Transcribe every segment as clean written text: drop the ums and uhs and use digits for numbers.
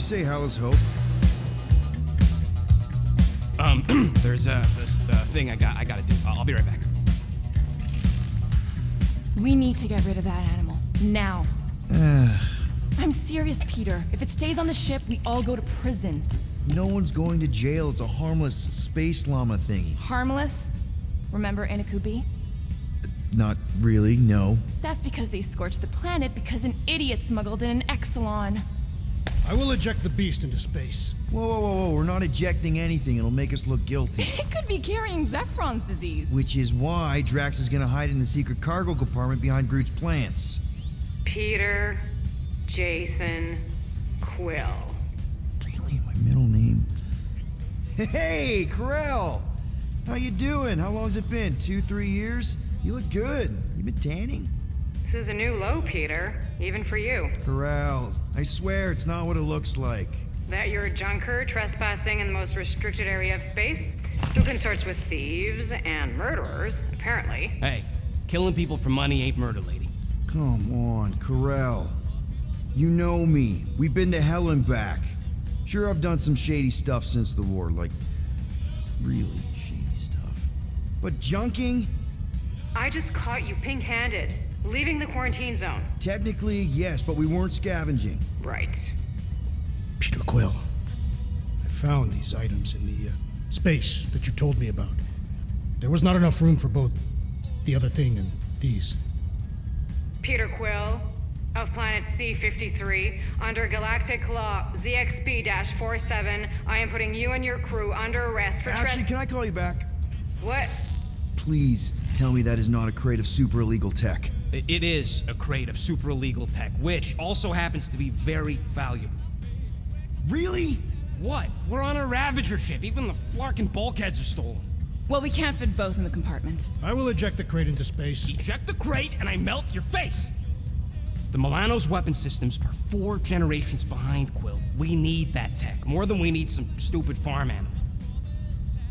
say Hallis Hope? There's this thing I gotta do. I'll be right back. We need to get rid of that animal. Now. I'm serious, Peter. If it stays on the ship, we all go to prison. No one's going to jail. It's a harmless space llama thingy. Harmless? Remember Inakubi? Not really, no. That's because they scorched the planet because an idiot smuggled in an Exelon. I will eject the beast into space. Whoa. We're not ejecting anything. It'll make us look guilty. It could be carrying Zephron's disease. Which is why Drax is gonna hide in the secret cargo compartment behind Groot's plants. Peter, Jason, Quill. Really? My middle name? Hey, Corell! How you doing? How long's it been? 2-3 years? You look good. You been tanning? This is a new low, Peter. Even for you. Corell, I swear it's not what it looks like. That you're a junker trespassing in the most restricted area of space? Who consorts with thieves and murderers, apparently. Hey, killing people for money ain't murder, lady. Come on, Corell. You know me. We've been to hell and back. Sure, I've done some shady stuff since the war, like really shady stuff. But junking? I just caught you pink-handed, leaving the quarantine zone. Technically, yes, but we weren't scavenging. Right. Peter Quill, I found these items in the space that you told me about. There was not enough room for both the other thing and these. Peter Quill, of planet C-53, under Galactic Law ZXP-47, I am putting you and your crew under arrest for Actually, can I call you back? What? Please tell me that is not a crate of super illegal tech. It is a crate of super illegal tech, which also happens to be very valuable. Really? What? We're on a Ravager ship. Even the flarkin' bulkheads are stolen. Well, we can't fit both in the compartment. I will eject the crate into space. Eject the crate and I melt your face! The Milano's weapon systems are 4 generations behind, Quill. We need that tech, more than we need some stupid farm animal.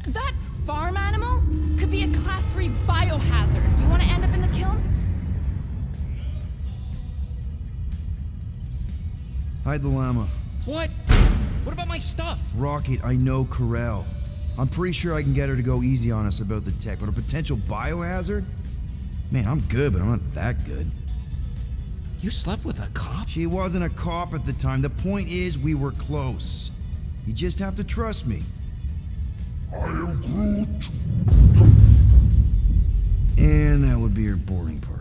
That farm animal could be a Class 3 biohazard. You want to end up in the kiln? Hide the llama. What? What about my stuff? Rocket, I know Corell. I'm pretty sure I can get her to go easy on us about the tech, but a potential biohazard? Man, I'm good, but I'm not that good. You slept with a cop? She wasn't a cop at the time. The point is, we were close. You just have to trust me. I am Groot. And that would be your boarding party.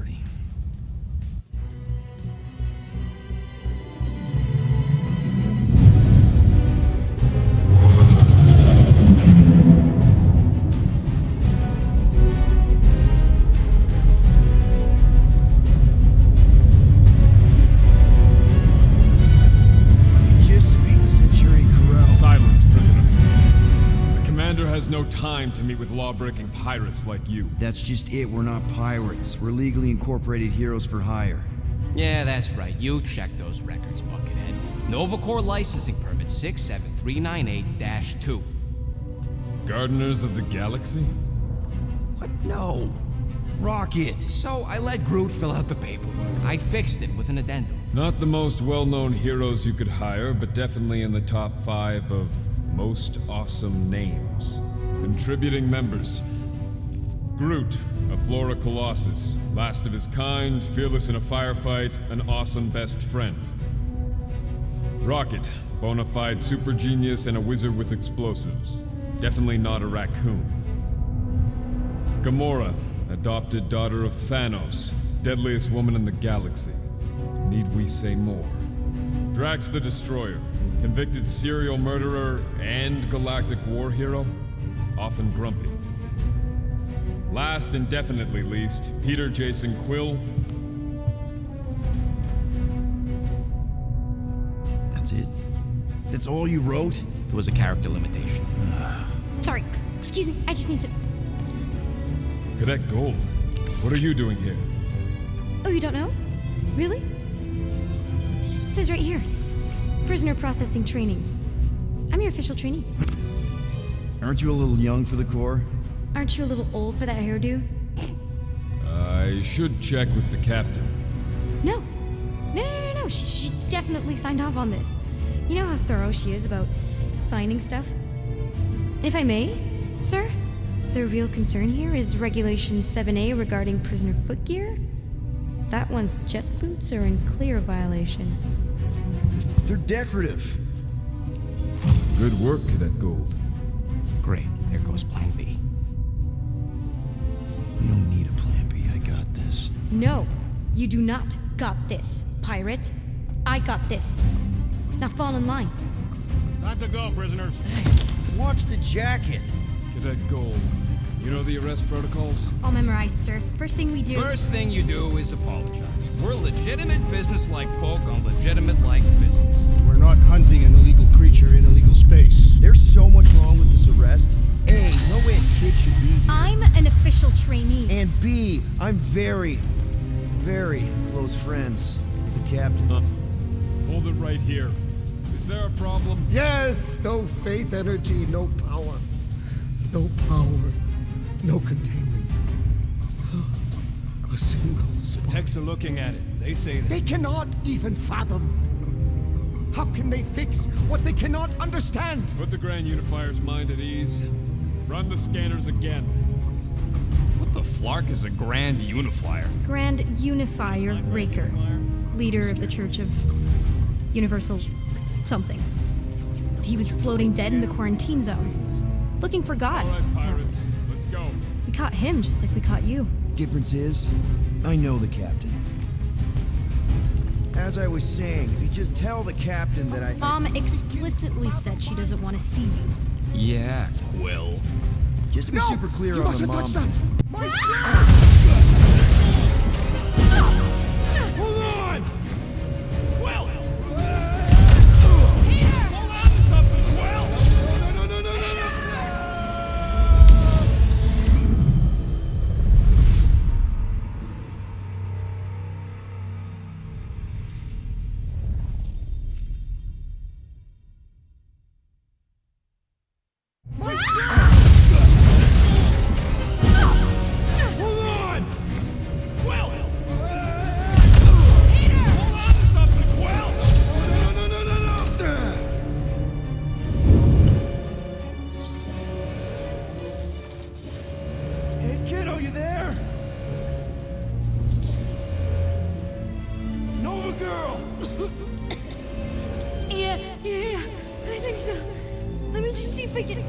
Has no time to meet with law-breaking pirates like you. That's just it. We're not pirates. We're legally incorporated heroes for hire. Yeah, that's right. You check those records, Buckethead. Novacore licensing permit 67398-2. Gardeners of the Galaxy? What? No. Rocket. So I let Groot fill out the paperwork. I fixed it with an addendum. Not the most well-known heroes you could hire, but definitely in the top 5 of most awesome names. Contributing members. Groot, a Flora Colossus, last of his kind, fearless in a firefight, an awesome best friend. Rocket, bona fide super genius and a wizard with explosives. Definitely not a raccoon. Gamora, adopted daughter of Thanos, deadliest woman in the galaxy. Need we say more? Drax the Destroyer, convicted serial murderer and galactic war hero, often grumpy. Last and definitely least, Peter Jason Quill. That's it? That's all you wrote? There was a character limitation. Sorry, excuse me, I just need to... Cadet Gold, what are you doing here? Oh, you don't know? Really? It says right here. Prisoner processing training. I'm your official trainee. Aren't you a little young for the Corps? Aren't you a little old for that hairdo? I should check with the captain. No. No. She definitely signed off on this. You know how thorough she is about signing stuff? And if I may, sir, the real concern here is Regulation 7A regarding prisoner footgear. That one's jet boots are in clear violation. They're decorative. Good work, Cadet Gold. Great. There goes Plan B. We don't need a plan B. I got this. No, you do not got this, pirate. I got this. Now fall in line. Time to go, prisoners. Watch the jacket. Cadet Gold, you know the arrest protocols? All memorized, sir. First thing we do. First thing you do is apologize. We're legitimate business-like folk on legitimate-like business. We're not hunting an illegal creature in illegal space. There's so much wrong with this arrest. A, no way a kid should be here. I'm an official trainee. And B, I'm very, very close friends with the captain. Hold it right here. Is there a problem? Yes, no faith energy, no power. No power, no containment. A single spark. Techs are looking at it. They say that. They cannot even fathom. How can they fix what they cannot understand? Put the Grand Unifier's mind at ease. Run the scanners again. What the flark is a Grand Unifier? Grand Unifier Raker, leader of the Church of Universal something. He was floating dead in the quarantine zone, looking for God. All right, pirates, let's go. We caught him just like we caught you. Difference is, I know the captain. As I was saying, if you just tell the captain that I... Mom explicitly said she doesn't want to see you. Yeah, Quill. Just to be super clear You on the mustn't mom touch that! thing. My shirt! Hold on! Quill! Peter! Hold on to something, Quill! No! My shirt! Hold on! Quill! Peter! Hold on to something, Quill! Hey, kiddo, you there? Nova girl! Yeah, I think so. Let me just see if I can.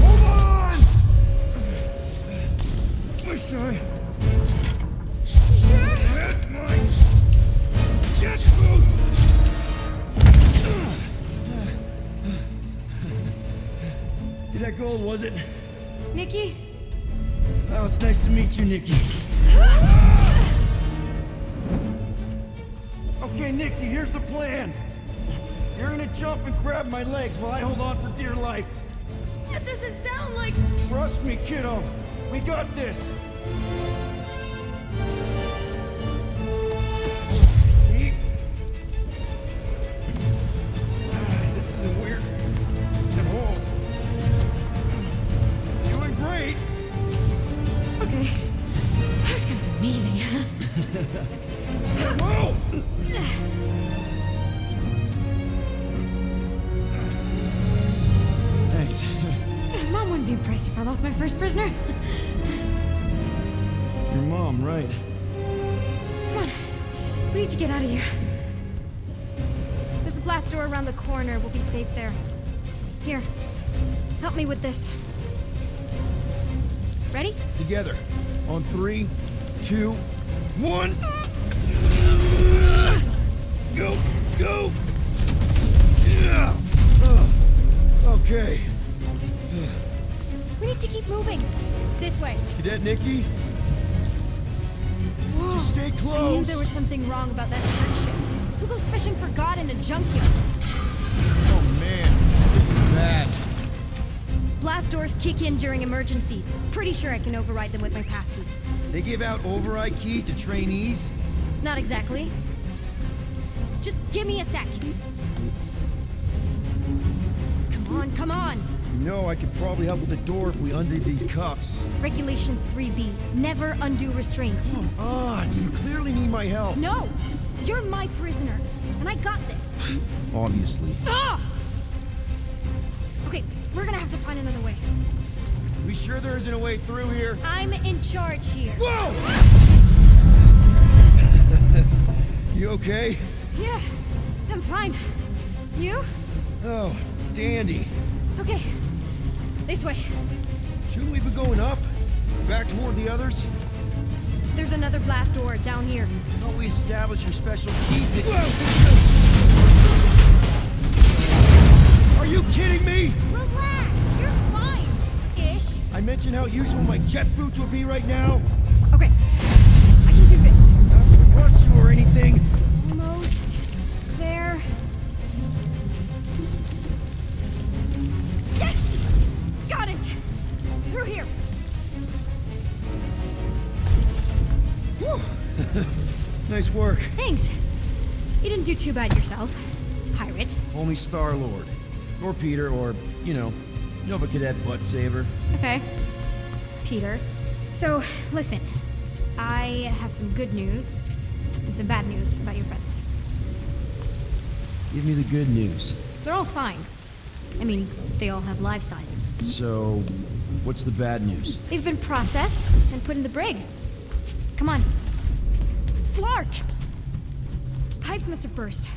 Hold on! My son! Sure? That's mine! Jet boots! Hey, that gold, was it? Nikki? Oh, it's nice to meet you, Nikki. Okay, Nikki, here's the plan. You're gonna jump and grab my legs while I hold on for dear life. That doesn't sound like. Trust me, kiddo. We got this. See? This isn't weird at all. Doing great. Okay. That was kind of amazing. Whoa! Thanks. Mom wouldn't be impressed if I lost my first prisoner. Your mom, right? Come on. We need to get out of here. There's a glass door around the corner. We'll be safe there. Here. Help me with this. Ready? Together. On 3, 2, 1. Go! Go! Yeah. Okay. We need to keep moving. This way. Cadet Nikki, Whoa. just stay I knew close. there was something wrong about that church ship. Who goes fishing for God in a junkyard? Oh man, this is bad. Blast doors kick in during emergencies. Pretty sure I can override them with my passkey. They give out override keys to trainees? Not exactly. Just give me a sec. Come on, come on. You know, I could probably help with the door if we undid these cuffs. Regulation 3B. Never undo restraints. Come on, you clearly need my help. No! You're my prisoner, and I got this. Obviously. Ah! Okay, we're gonna have to find another way. We sure there isn't a way through here? I'm in charge here. Whoa! You okay? Yeah, I'm fine. You? Oh, dandy. Okay, this way. Shouldn't we be going up? Back toward the others? There's another blast door down here. Thought we established your special key thing. Are you kidding me? Relax, you're fine. Ish. I mentioned how useful my jet boots would be right now. Okay, I can do this. Not to rush you or anything. Almost there. Yes! Got it! Through here. Whew. Nice work. Thanks. You didn't do too bad yourself, pirate. Only Star-Lord. Or Peter, or, Nova Cadet Butt Saver. Okay. Peter. So, listen. I have some good news and some bad news about your friends. Give me the good news. They're all fine. I mean, they all have life signs. So, what's the bad news? They've been processed and put in the brig. Come on. Flark! Pipes must have burst.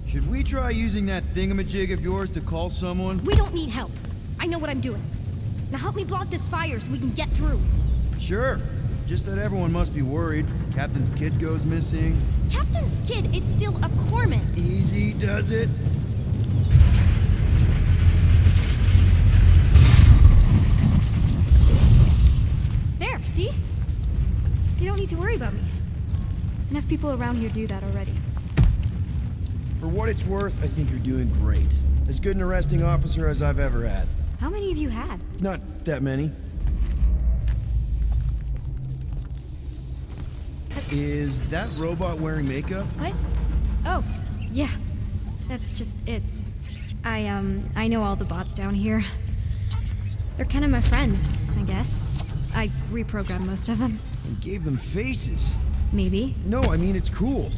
Should we try using that thingamajig of yours to call someone? We don't need help. I know what I'm doing. Now help me block this fire so we can get through. Sure. Just that everyone must be worried. Captain's kid goes missing. Captain's kid is still a corpsman. Easy does it. There, see? You don't need to worry about me. Enough people around here do that already. For what it's worth, I think you're doing great. As good an arresting officer as I've ever had. How many of you had? Not that many. Is that robot wearing makeup? What? Oh, yeah. That's just I know all the bots down here. They're kind of my friends, I guess. I reprogrammed most of them. And gave them faces. Maybe. No, I mean it's cool.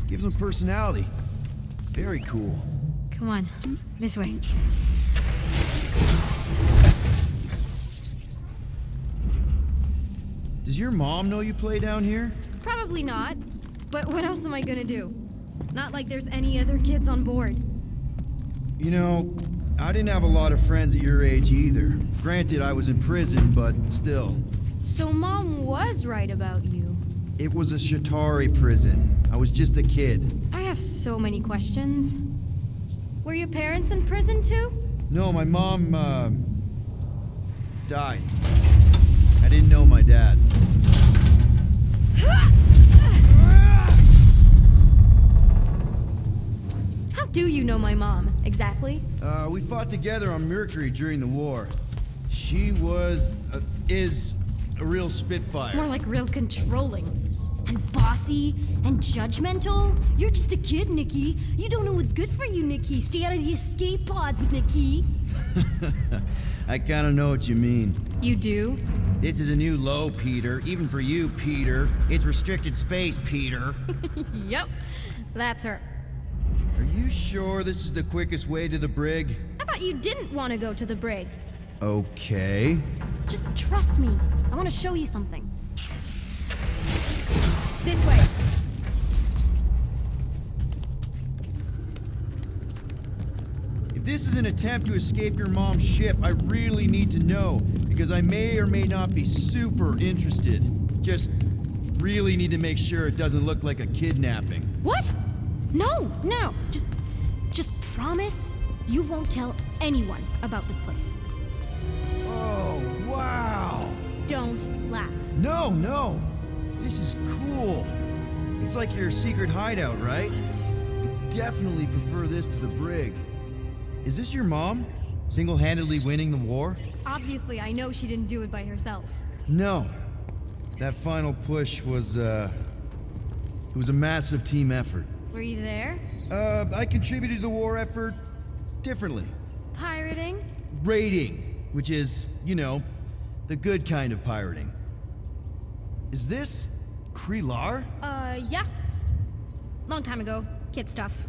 Gives them personality. Very cool. Come on, this way. Does your mom know you play down here? Probably not. But what else am I gonna do? Not like there's any other kids on board. You know, I didn't have a lot of friends at your age either. Granted, I was in prison, but still. So Mom was right about you. It was a Shatari prison. I was just a kid. I have so many questions. Were your parents in prison too? No, my mom, died. I didn't know my dad. How do you know my mom, exactly? We fought together on Mercury during the war. She is a real spitfire. More like real controlling. And bossy and judgmental. You're just a kid, Nikki. You don't know what's good for you, Nikki. Stay out of the escape pods, Nikki. I kinda know what you mean. You do? This is a new low, Peter. Even for you, Peter. It's restricted space, Peter. Yep, that's her. Are you sure this is the quickest way to the brig? I thought you didn't want to go to the brig. Okay. Just trust me. I want to show you something. This way. If this is an attempt to escape your mom's ship, I really need to know, because I may or may not be super interested. Just really need to make sure it doesn't look like a kidnapping. What? No. Just promise you won't tell anyone about this place. Oh, wow! Don't laugh. No. This is cool. It's like your secret hideout, right? I definitely prefer this to the brig. Is this your mom? Single-handedly winning the war? Obviously, I know she didn't do it by herself. No. That final push was, it was a massive team effort. Were you there? I contributed to the war effort differently. Pirating? Raiding, which is, the good kind of pirating. Is this Krelar? Yeah. long time ago. Kid stuff.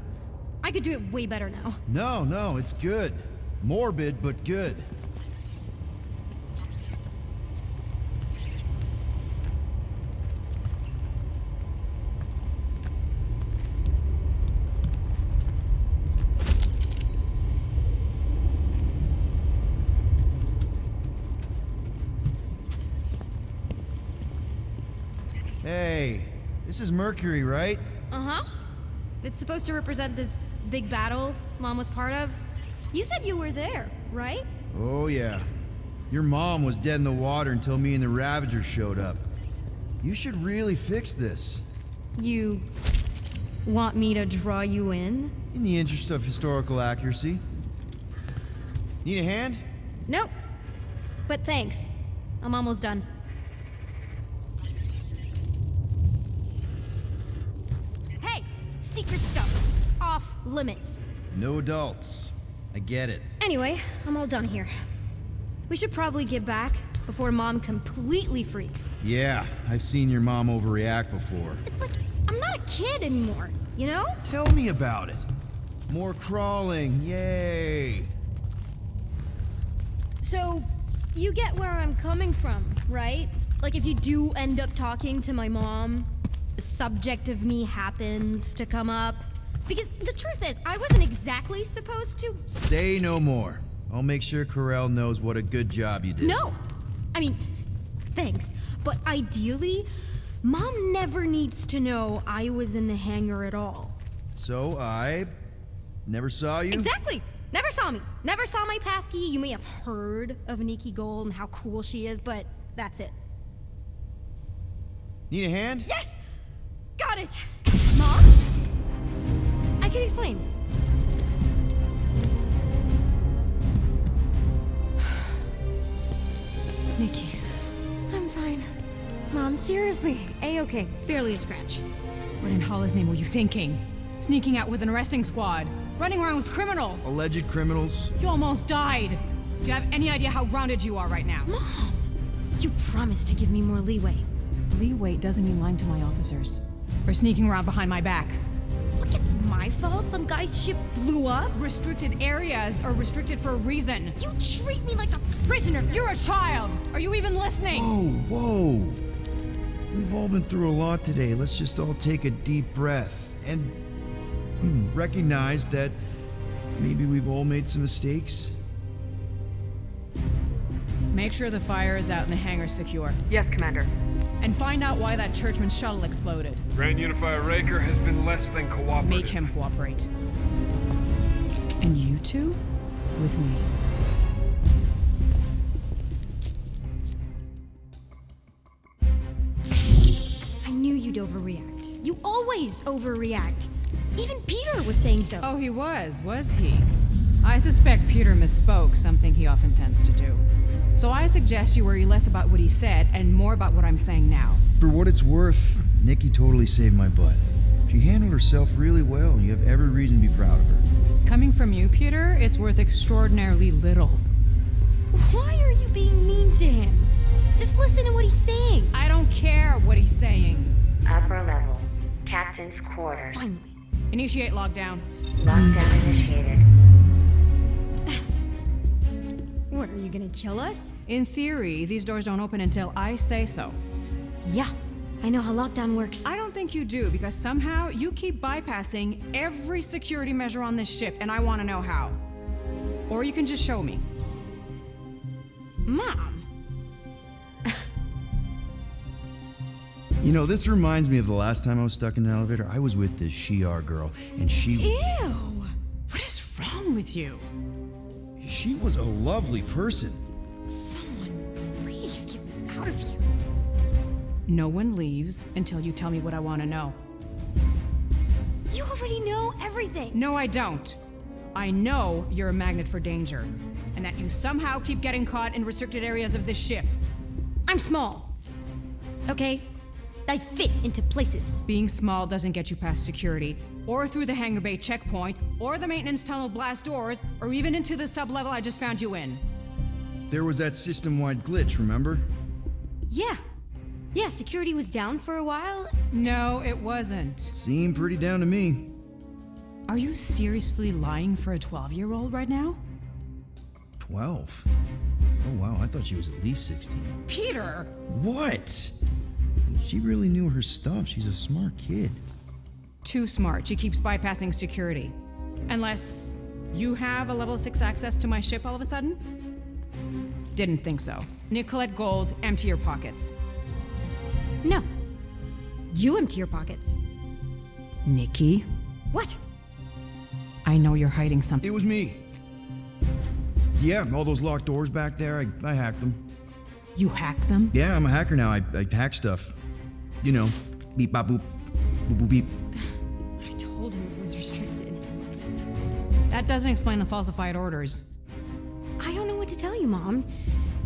I could do it way better now. No, it's good. Morbid, but good. Hey, this is Mercury, right? Uh-huh. It's supposed to represent this big battle Mom was part of. You said you were there, right? Oh, yeah. Your mom was dead in the water until me and the Ravagers showed up. You should really fix this. You want me to draw you in? In the interest of historical accuracy. Need a hand? Nope. But thanks. I'm almost done. Hey! Secret stuff. Off limits. No adults. I get it. Anyway, I'm all done here. We should probably get back before Mom completely freaks. Yeah, I've seen your mom overreact before. It's like, I'm not a kid anymore, you know? Tell me about it. More crawling, yay! So, you get where I'm coming from, right? Like, if you do end up talking to my mom, the subject of me happens to come up. Because the truth is, I wasn't exactly supposed to. Say no more. I'll make sure Corell knows what a good job you did. No! I mean, thanks. But ideally, Mom never needs to know I was in the hangar at all. So I never saw you? Exactly! Never saw me. Never saw my passkey. You may have heard of Nikki Gold and how cool she is, but that's it. Need a hand? Yes! Got it! Mom? I can explain. Nikki. I'm fine. Mom, seriously. A-okay. Barely a scratch. What in Hollis' name were you thinking? Sneaking out with an arresting squad? Running around with criminals? Alleged criminals? You almost died. Do you have any idea how grounded you are right now? Mom! You promised to give me more leeway. Leeway doesn't mean lying to my officers. Or sneaking around behind my back. Look, it's my fault some guy's ship blew up. Restricted areas are restricted for a reason. You treat me like a prisoner. You're a child! Are you even listening? Whoa. We've all been through a lot today. Let's just all take a deep breath and recognize that maybe we've all made some mistakes. Make sure the fire is out and the hangar's secure. Yes, Commander. And find out why that churchman's shuttle exploded. Grand Unifier Raker has been less than cooperative. Make him cooperate. And you two? With me. I knew you'd overreact. You always overreact. Even Peter was saying so. Oh, he was he? I suspect Peter misspoke, something he often tends to do. So I suggest you worry less about what he said and more about what I'm saying now. For what it's worth, Nikki totally saved my butt. She handled herself really well. You have every reason to be proud of her. Coming from you, Peter, it's worth extraordinarily little. Why are you being mean to him? Just listen to what he's saying. I don't care what he's saying. Upper level. Captain's quarters. Finally. Initiate lockdown. Lockdown initiated. What, are you gonna kill us? In theory, these doors don't open until I say so. Yeah, I know how lockdown works. I don't think you do, because somehow you keep bypassing every security measure on this ship, and I want to know how. Or you can just show me. Mom! You know, this reminds me of the last time I was stuck in an elevator. I was with this Shi'ar girl, and Ew! What is wrong with you? she was a lovely person. Someone, please get me out of here. No one leaves until you tell me what I want to know. You already know everything. No, I don't. I know you're a magnet for danger, and that you somehow keep getting caught in restricted areas of this ship. I'm small. Okay? I fit into places. Being small doesn't get you past security, or through the hangar bay checkpoint, or the maintenance tunnel blast doors, or even into the sub-level I just found you in. There was that system-wide glitch, remember? Yeah. Yeah, security was down for a while. No, it wasn't. Seemed pretty down to me. Are you seriously lying for a 12-year-old right now? 12? Oh wow, I thought she was at least 16. Peter! What? She really knew her stuff. She's a smart kid. Too smart. She keeps bypassing security. Unless you have a level 6 access to my ship all of a sudden? Didn't think so. Nicolette Gold, empty your pockets. No. You empty your pockets. Nikki, What? I know you're hiding something. It was me. Yeah, all those locked doors back there, I hacked them. You hacked them? Yeah, I'm a hacker now. I hack stuff. You know, beep, bop, boop, boop, boop, beep. I told him it was restricted. That doesn't explain the falsified orders. I don't know what to tell you, Mom.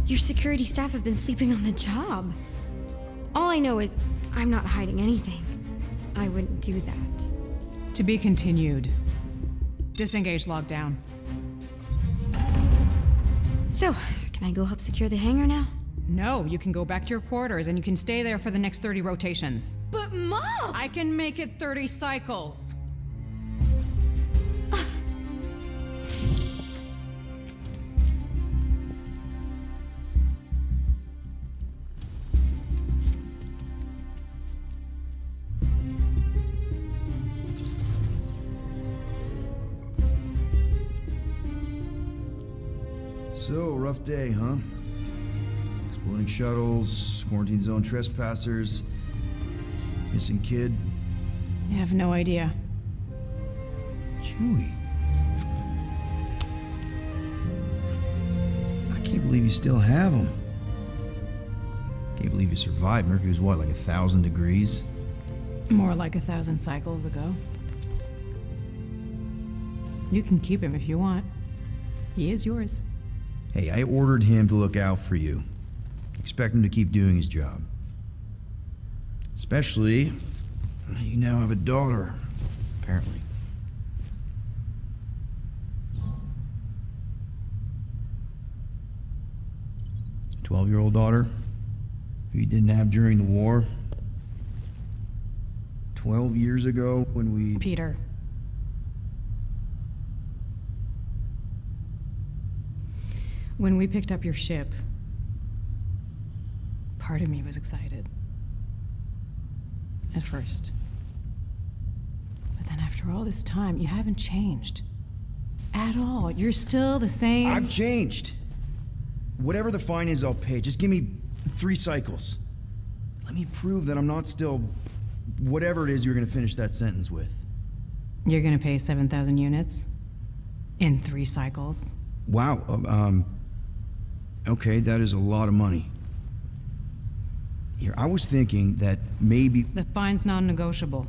Your security staff have been sleeping on the job. All I know is I'm not hiding anything. I wouldn't do that. To be continued. Disengage lockdown. So, can I go help secure the hangar now? No, you can go back to your quarters and you can stay there for the next 30 rotations. But Mom! I can make it 30 cycles. So, rough day, huh? Exploding shuttles, quarantine zone trespassers, missing kid. I have no idea. Chewie. I can't believe you still have him. Can't believe you survived. Mercury's what, like 1,000 degrees? More like 1,000 cycles ago. You can keep him if you want. He is yours. Hey, I ordered him to look out for you. Expect him to keep doing his job. Especially, you now have a daughter, apparently. 12-year-old daughter who you didn't have during the war. 12 years ago when we... Peter. When we picked up your ship, part of me was excited. At first. But then after all this time, you haven't changed. At all. You're still the same. I've changed. Whatever the fine is, I'll pay. Just give me 3 cycles. Let me prove that I'm not still... whatever it is you're gonna finish that sentence with. You're gonna pay 7,000 units? In 3 cycles? Wow, okay, that is a lot of money. Here, I was thinking that maybe... The fine's non-negotiable.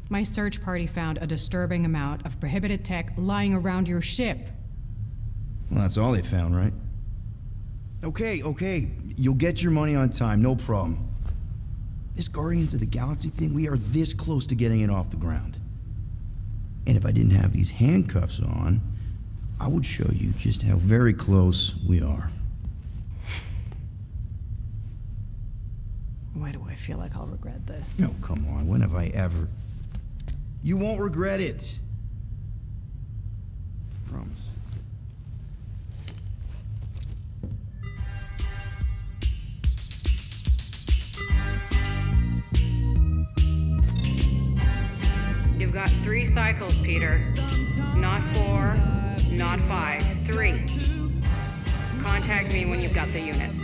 My search party found a disturbing amount of prohibited tech lying around your ship. Well, that's all they found, right? Okay, you'll get your money on time, no problem. This Guardians of the Galaxy thing, we are this close to getting it off the ground. And if I didn't have these handcuffs on, I would show you just how very close we are. Why do I feel like I'll regret this? No, come on, when have I ever... You won't regret it. Promise. You've got 3 cycles, Peter. Not 4, not 5, 3. Contact me when you've got the units.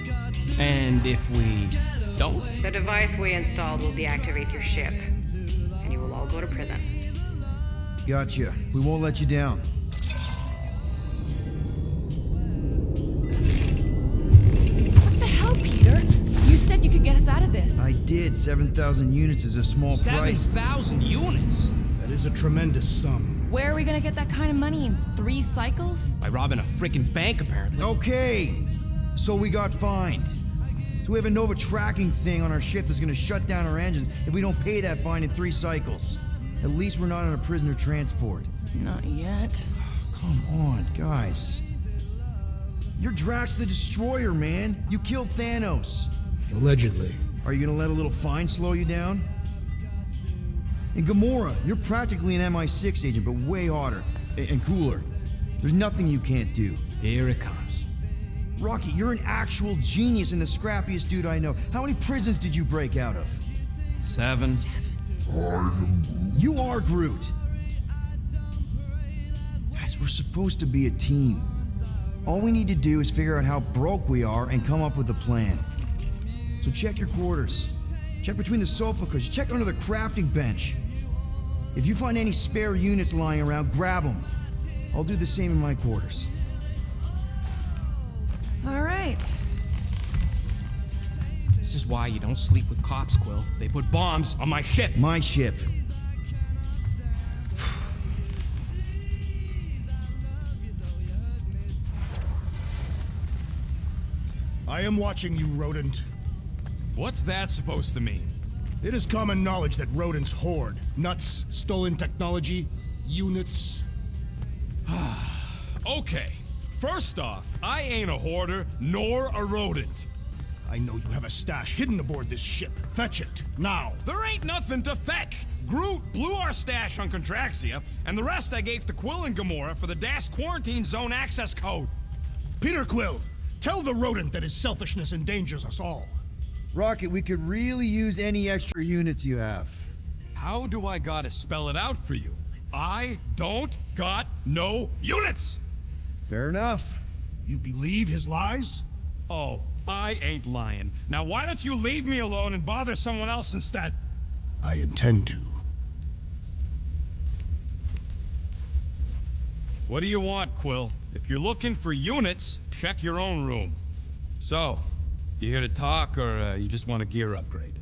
And if we don't? The device we installed will deactivate your ship, and you will all go to prison. Gotcha. We won't let you down. What the hell, Peter? You said you could get us out of this. I did. 7,000 units is a small price. 7,000 units? That is a tremendous sum. Where are we gonna get that kind of money in 3 cycles? By robbing a freaking bank, apparently. Okay, so we got fined. So we have a Nova tracking thing on our ship that's gonna shut down our engines if we don't pay that fine in 3 cycles. At least we're not on a prisoner transport. Not yet. Come on, guys. You're Drax the Destroyer, man. You killed Thanos. Allegedly. Are you gonna let a little fine slow you down? And Gamora, you're practically an MI6 agent, but way hotter and cooler. There's nothing you can't do. Here it comes. Rocky, you're an actual genius and the scrappiest dude I know. How many prisons did you break out of? 7. You are Groot. Guys, we're supposed to be a team. All we need to do is figure out how broke we are and come up with a plan. So check your quarters. Check between the sofa cushions. Check under the crafting bench. If you find any spare units lying around, grab them. I'll do the same in my quarters. All right. This is why you don't sleep with cops, Quill. They put bombs on my ship. My ship. I am watching you, rodent. What's that supposed to mean? It is common knowledge that rodents hoard nuts, stolen technology, units. Okay, first off, I ain't a hoarder nor a rodent. I know you have a stash hidden aboard this ship. Fetch it, now. There ain't nothing to fetch. Groot blew our stash on Contraxia, and the rest I gave to Quill and Gamora for the DAS quarantine zone access code. Peter Quill, tell the rodent that his selfishness endangers us all. Rocket, we could really use any extra units you have. How do I gotta spell it out for you? I don't got no units! Fair enough. You believe his lies? Oh, I ain't lying. Now why don't you leave me alone and bother someone else instead? I intend to. What do you want, Quill? If you're looking for units, check your own room. So, you here to talk, or you just want a gear upgrade?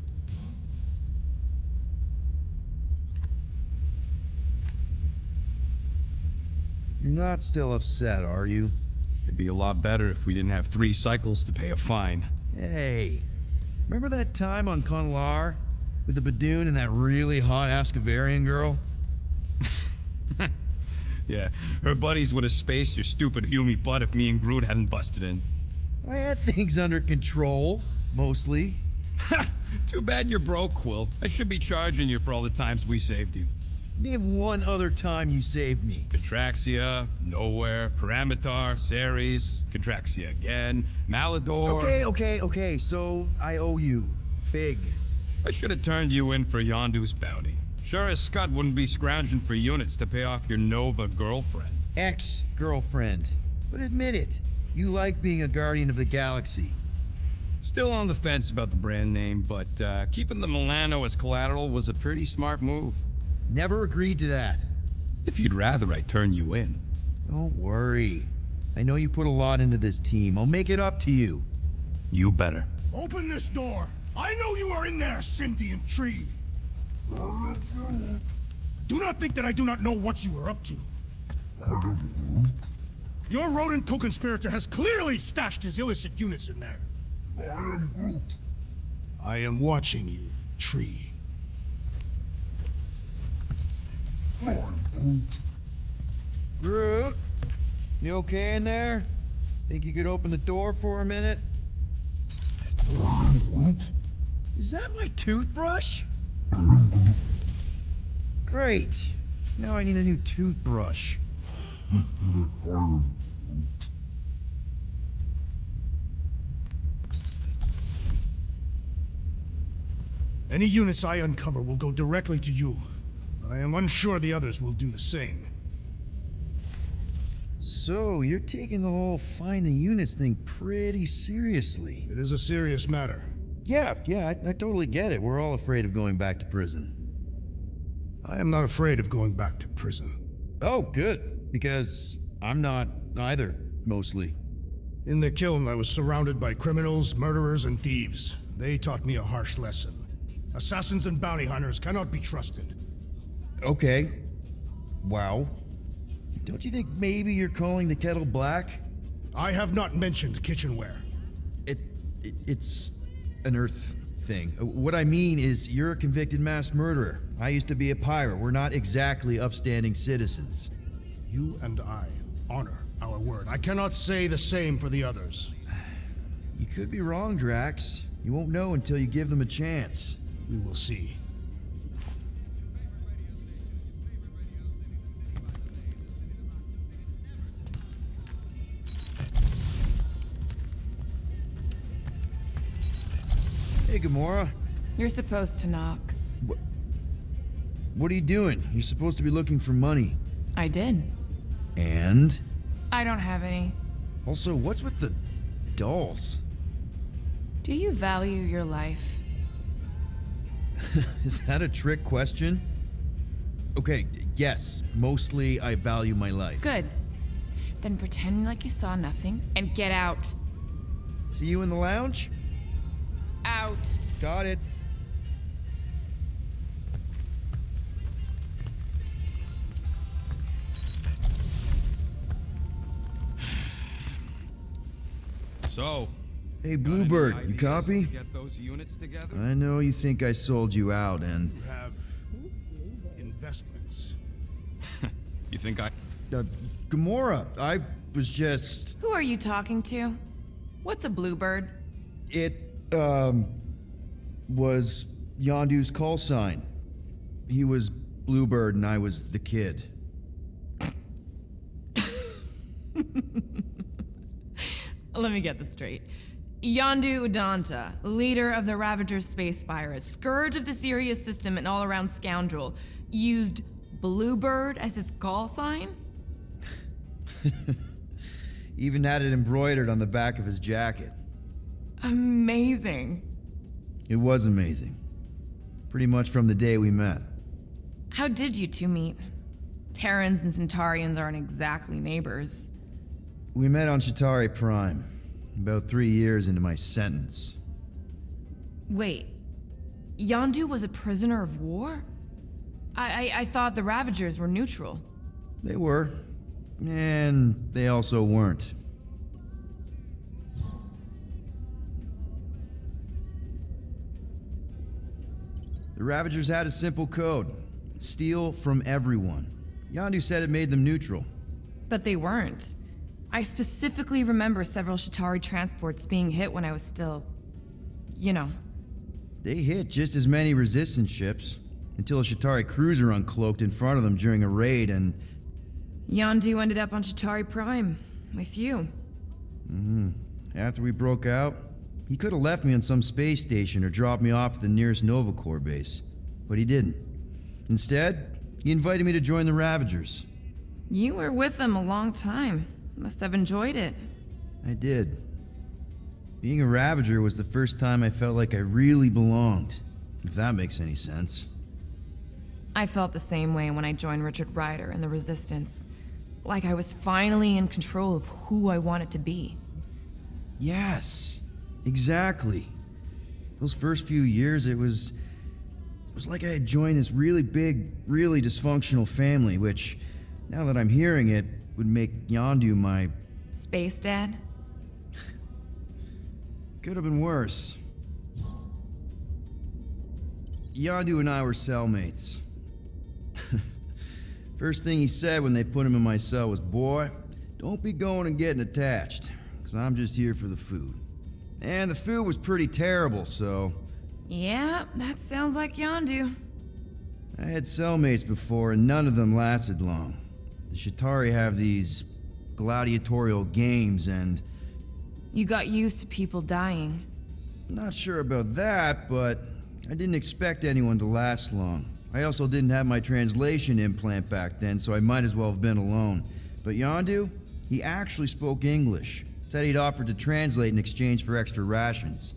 You're not still upset, are you? It'd be a lot better if we didn't have 3 cycles to pay a fine. Hey, remember that time on Conlar with the Badoon and that really hot Ascavarian girl? Yeah, her buddies would have spaced your stupid Hume butt if me and Groot hadn't busted in. I had things under control, mostly. Ha! Too bad you're broke, Quill. I should be charging you for all the times we saved you. Name one other time you saved me. Contraxia, Nowhere, Paramitar, Ceres, Contraxia again, Malador... Okay, so I owe you. Big. I should have turned you in for Yondu's bounty. Sure as Scott wouldn't be scrounging for units to pay off your Nova girlfriend. Ex-girlfriend. But admit it, you like being a Guardian of the Galaxy. Still on the fence about the brand name, but keeping the Milano as collateral was a pretty smart move. Never agreed to that. If you'd rather, I'd turn you in. Don't worry. I know you put a lot into this team. I'll make it up to you. You better. Open this door! I know you are in there, sentient tree! Do not think that I do not know what you are up to. Your rodent co-conspirator has clearly stashed his illicit units in there. I am watching you, tree. Groot, you okay in there? Think you could open the door for a minute? Is that my toothbrush? Great. Now I need a new toothbrush. Any units I uncover will go directly to you. I am unsure the others will do the same. So, you're taking the whole find the units thing pretty seriously. It is a serious matter. Yeah, I totally get it. We're all afraid of going back to prison. I am not afraid of going back to prison. Oh, good. Because I'm not either, mostly. In the kiln, I was surrounded by criminals, murderers, and thieves. They taught me a harsh lesson. Assassins and bounty hunters cannot be trusted. Okay. Wow. Don't you think maybe you're calling the kettle black? I have not mentioned kitchenware. It's an Earth thing. What I mean is, you're a convicted mass murderer. I used to be a pirate. We're not exactly upstanding citizens. You and I honor our word. I cannot say the same for the others. You could be wrong, Drax. You won't know until you give them a chance. We will see. Hey, Gamora. You're supposed to knock. What are you doing? You're supposed to be looking for money. I did. And? I don't have any. Also, what's with the dolls? Do you value your life? Is that a trick question? Okay, yes, mostly I value my life. Good. Then pretend like you saw nothing and get out. See you in the lounge? Out. Got it. So, Hey, got any Bluebird, you ideas copy? to get those units together? I know you think I sold you out, and... You have investments. You think I... Gamora, I was just... Who are you talking to? What's a bluebird? It, was Yondu's call sign. He was Bluebird and I was the kid. Let me get this straight. Yondu Udanta, leader of the Ravagers space virus, scourge of the Sirius system and all-around scoundrel, used Bluebird as his call sign? Even had it embroidered on the back of his jacket. Amazing. It was amazing. Pretty much from the day we met. How did you two meet? Terrans and Centaurians aren't exactly neighbors. We met on Chitauri Prime, about 3 years into my sentence. Wait, Yondu was a prisoner of war? I thought the Ravagers were neutral. They were, and they also weren't. The Ravagers had a simple code: steal from everyone. Yondu said it made them neutral. But they weren't. I specifically remember several Chitauri transports being hit when I was still... you know. They hit just as many resistance ships, until a Chitauri cruiser uncloaked in front of them during a raid and... Yondu ended up on Chitauri Prime, with you. After we broke out, he could have left me on some space station or dropped me off at the nearest Nova Corps base, but he didn't. Instead, he invited me to join the Ravagers. You were with them a long time. Must have enjoyed it. I did. Being a Ravager was the first time I felt like I really belonged, if that makes any sense. I felt the same way when I joined Richard Ryder and the Resistance. Like I was finally in control of who I wanted to be. Yes, exactly. Those first few years, it was like I had joined this really big, really dysfunctional family, which, now that I'm hearing it, would make Yondu my... Space Dad? Could have been worse. Yondu and I were cellmates. First thing he said when they put him in my cell was, "Boy, don't be going and getting attached, because I'm just here for the food." And the food was pretty terrible, so... Yeah, that sounds like Yondu. I had cellmates before, and none of them lasted long. The Chitauri have these gladiatorial games, and... You got used to people dying. Not sure about that, but I didn't expect anyone to last long. I also didn't have my translation implant back then, so I might as well have been alone. But Yondu, he actually spoke English. Said he'd offered to translate in exchange for extra rations.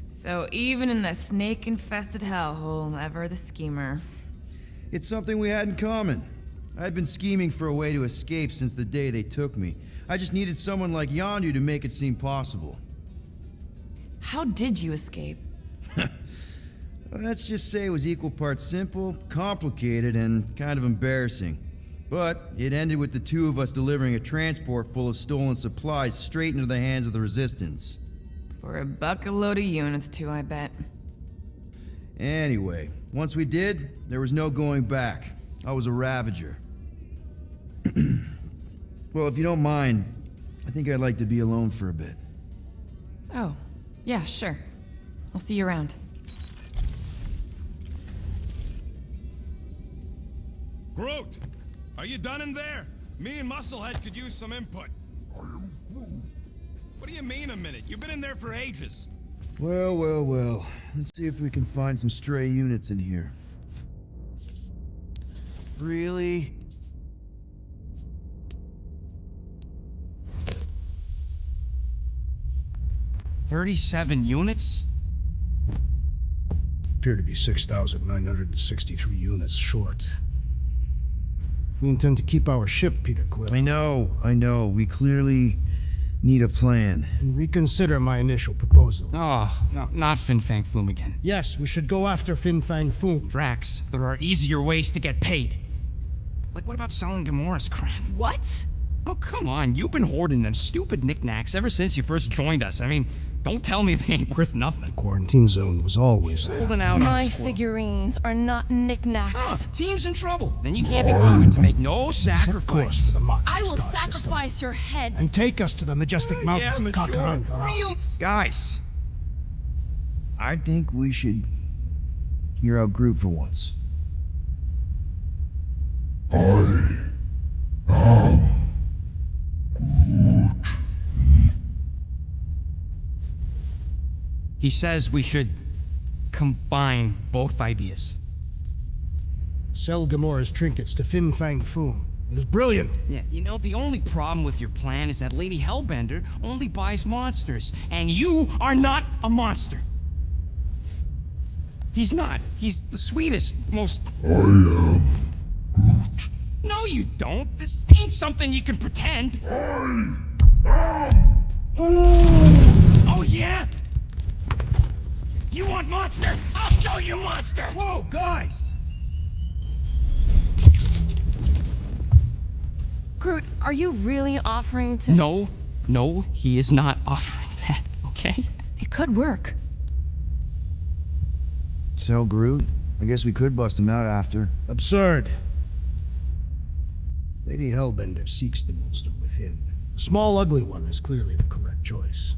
So even in that snake-infested hellhole, ever the schemer. It's something we had in common. I'd been scheming for a way to escape since the day they took me. I just needed someone like Yondu to make it seem possible. How did you escape? Let's just say it was equal parts simple, complicated, and kind of embarrassing. But it ended with the two of us delivering a transport full of stolen supplies straight into the hands of the Resistance. For a bucket load of units too, I bet. Anyway, once we did, there was no going back. I was a Ravager. Well, if you don't mind, I think I'd like to be alone for a bit. Oh, yeah, sure. I'll see you around. Groot! Are you done in there? Me and Musclehead could use some input. What do you mean a minute? You've been in there for ages. Well, well, well. Let's see if we can find some stray units in here. Really? $37 units? Appear to be 6,963 units short. If we intend to keep our ship, Peter Quill, I know. We clearly need a plan. reconsider my initial proposal. Oh, no, not Fin Fang Foom again. Yes, we should go after Fin Fang Foom. Drax, there are easier ways to get paid. Like, what about selling Gamora's crap? What? Oh, come on. You've been hoarding them stupid knickknacks ever since you first joined us. I mean, don't tell me they ain't worth nothing. Quarantine zone was always there. Holding out on My us, Quill. figurines are not knickknacks. Team's in trouble. Then you can't be bothered to make no Of sacrifice. course, for the Mach I will Star sacrifice system. your head. And take us to the majestic mountains of Kakahan. Guys, I think we should hear out Groot for once. He says we should combine both ideas. Sell Gamora's trinkets to Fin Fang Foom. It was brilliant. Yeah, you know, the only problem with your plan is that Lady Hellbender only buys monsters, and you are not a monster. He's not. He's the sweetest, most... I am Groot. No, you don't. This ain't something you can pretend. Oh, yeah? You want monster? I'll show you monster! Whoa, guys! Groot, are you really offering to... No, he is not offering that, okay? It could work. Sell Groot? I guess we could bust him out after. Absurd. Lady Hellbender seeks the monster within. The small, ugly one is clearly the correct choice.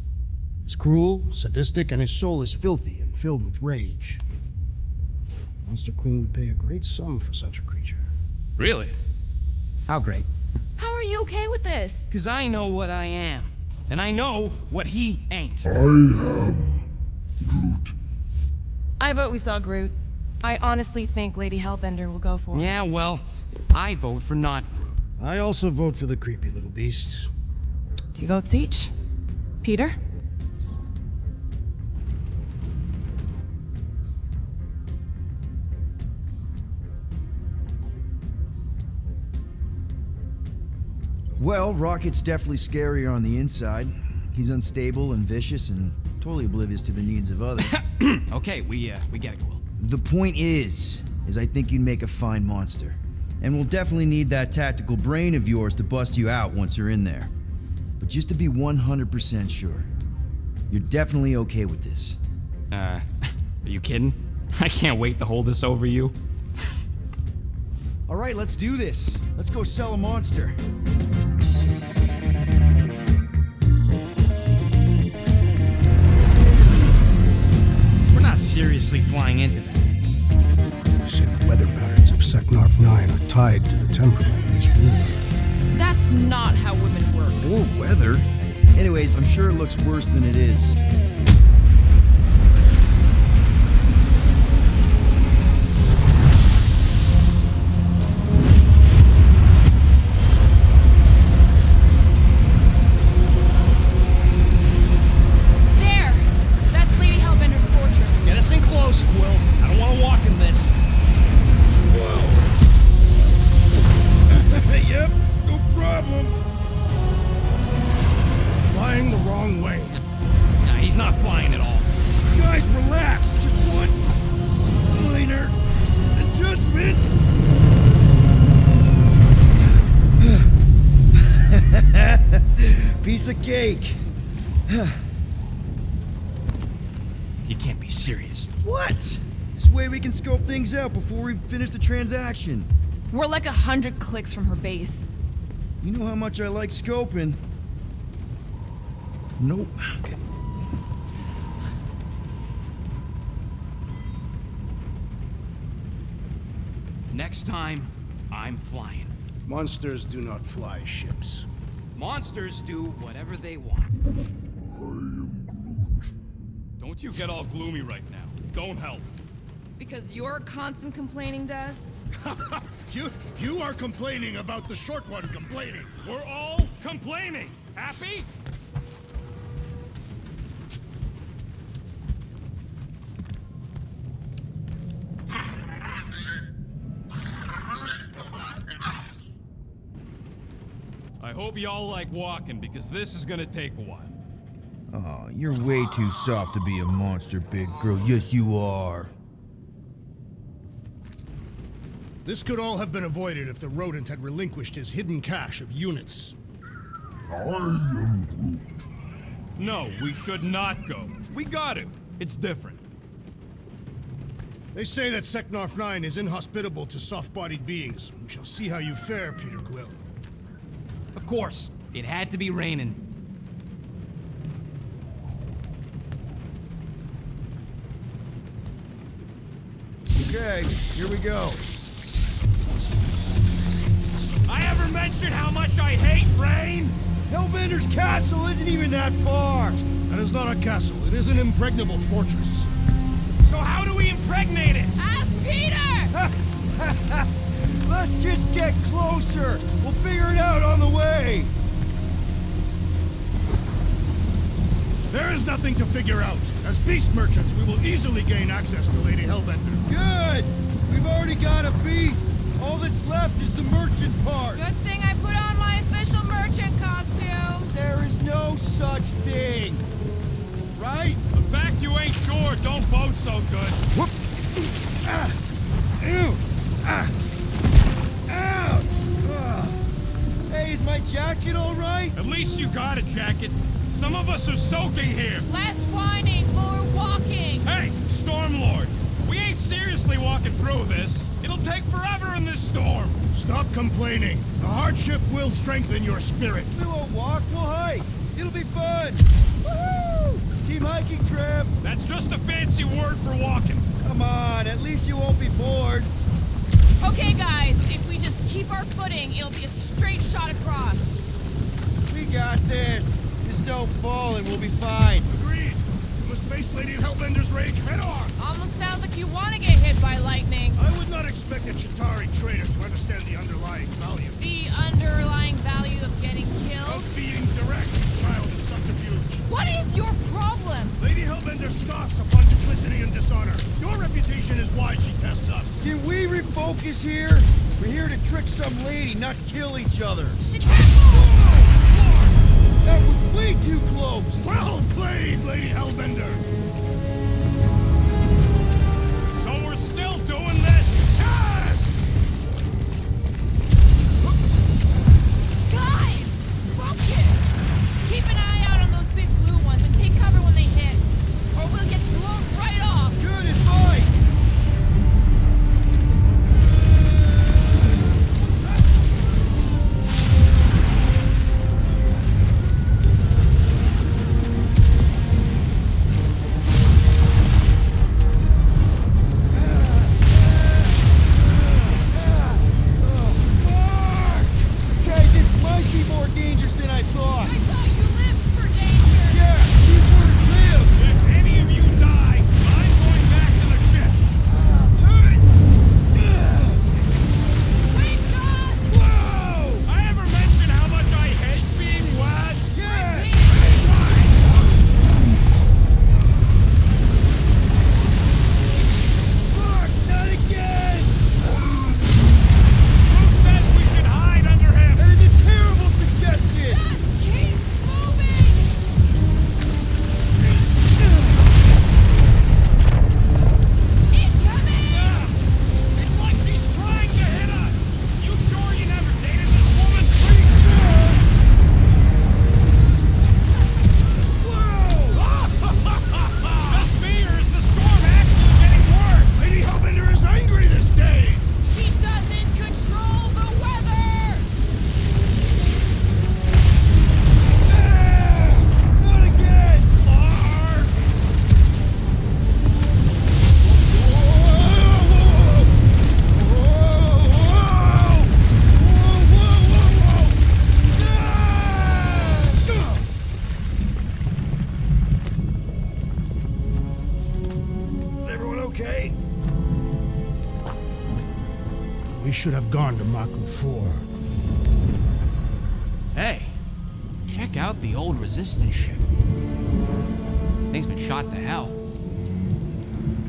He's cruel, sadistic, and his soul is filthy and filled with rage. Monster Queen would pay a great sum for such a creature. Really? How great? How are you okay with this? Because I know what I am, and I know what he ain't. I vote we sell Groot. I honestly think Lady Hellbender will go for it. Yeah, well, I vote for not. I also vote for the creepy little beast. 2 votes each. Peter? Well, Rocket's definitely scarier on the inside. He's unstable and vicious and totally oblivious to the needs of others. Okay, we get it, Quill. The point is I think you'd make a fine monster. And we'll definitely need that tactical brain of yours to bust you out once you're in there. But just to be 100% sure, you're definitely okay with this. Are you kidding? I can't wait to hold this over you. All right, let's do this. Let's go sell a monster. We're not seriously flying into that. They say the weather patterns of Seknarf 9 are tied to the temperament of its ruler. That's not how women work. Or weather. Anyways, I'm sure it looks worse than it is. There! That's Lady Hellbender's fortress. Get us in close, Quill. I don't want to walk in this. Yep, no problem. Flying the wrong way. Nah, he's not flying at all. Guys, relax. Just one minor adjustment. Piece of cake. You can't be serious. What? This way we can scope things out before we finish the transaction. We're like 100 clicks from her base. You know how much I like scoping. Nope. Okay. Next time, I'm flying. Monsters do not fly ships. Monsters do whatever they want. Don't you get all gloomy right now. Don't help. Because your constant complaining does? You are complaining about the short one complaining. We're all complaining. Happy? I hope y'all like walking, because this is gonna take a while. Oh, you're way too soft to be a monster, big girl. Yes, you are. This could all have been avoided if the rodent had relinquished his hidden cache of units. No, we should not go. We got to. It's different. They say that Seknarf 9 is inhospitable to soft-bodied beings. We shall see how you fare, Peter Quill. Of course, it had to be raining. Okay, here we go. I ever mentioned how much I hate rain? Hellbender's castle isn't even that far. That is not a castle. It is an impregnable fortress. So how do we impregnate it? Ask Peter! Let's just get closer. We'll figure it out on the way. There is nothing to figure out. As beast merchants, we will easily gain access to Lady Hellbender. Good. We've already got a beast. All that's left is the merchant part. Good thing I put on my official merchant costume. There is no such thing. Right? The fact you ain't sure don't bode so good. Whoop. Ah. Ew. Ah. Ouch. Ah. Hey, is my jacket all right? At least you got a jacket. Some of us are soaking here. Less whining, more walking. Hey, Stormlord. We ain't seriously walking through this. It'll take forever in this storm. Stop complaining. The hardship will strengthen your spirit. We won't walk, we'll hike. It'll be fun. Woohoo! Team hiking trip. That's just a fancy word for walking. Come on, at least you won't be bored. Okay, guys, if we just keep our footing, it'll be a straight shot across. We got this. Just don't fall and we'll be fine. Agreed. We must face Lady Hellbender's rage head-on. Almost sounds like you want to get hit by lightning. I would not expect a Chitauri trader to understand the underlying value. The underlying value of getting killed? Of being direct, child of subterfuge. What is your problem? Lady Hellbender scoffs upon duplicity and dishonor. Your reputation is why she tests us. Can we refocus here? We're here to trick some lady, not kill each other. That was way too close! Well played, Lady Hellbender! So we're still doing this? Yes! Guys, focus! Keep an eye out on those big blue ones and take cover when they hit, or we'll get blown right off. Good advice! should have gone to Maku 4. Hey, check out the old resistance ship. Thing's been shot to hell.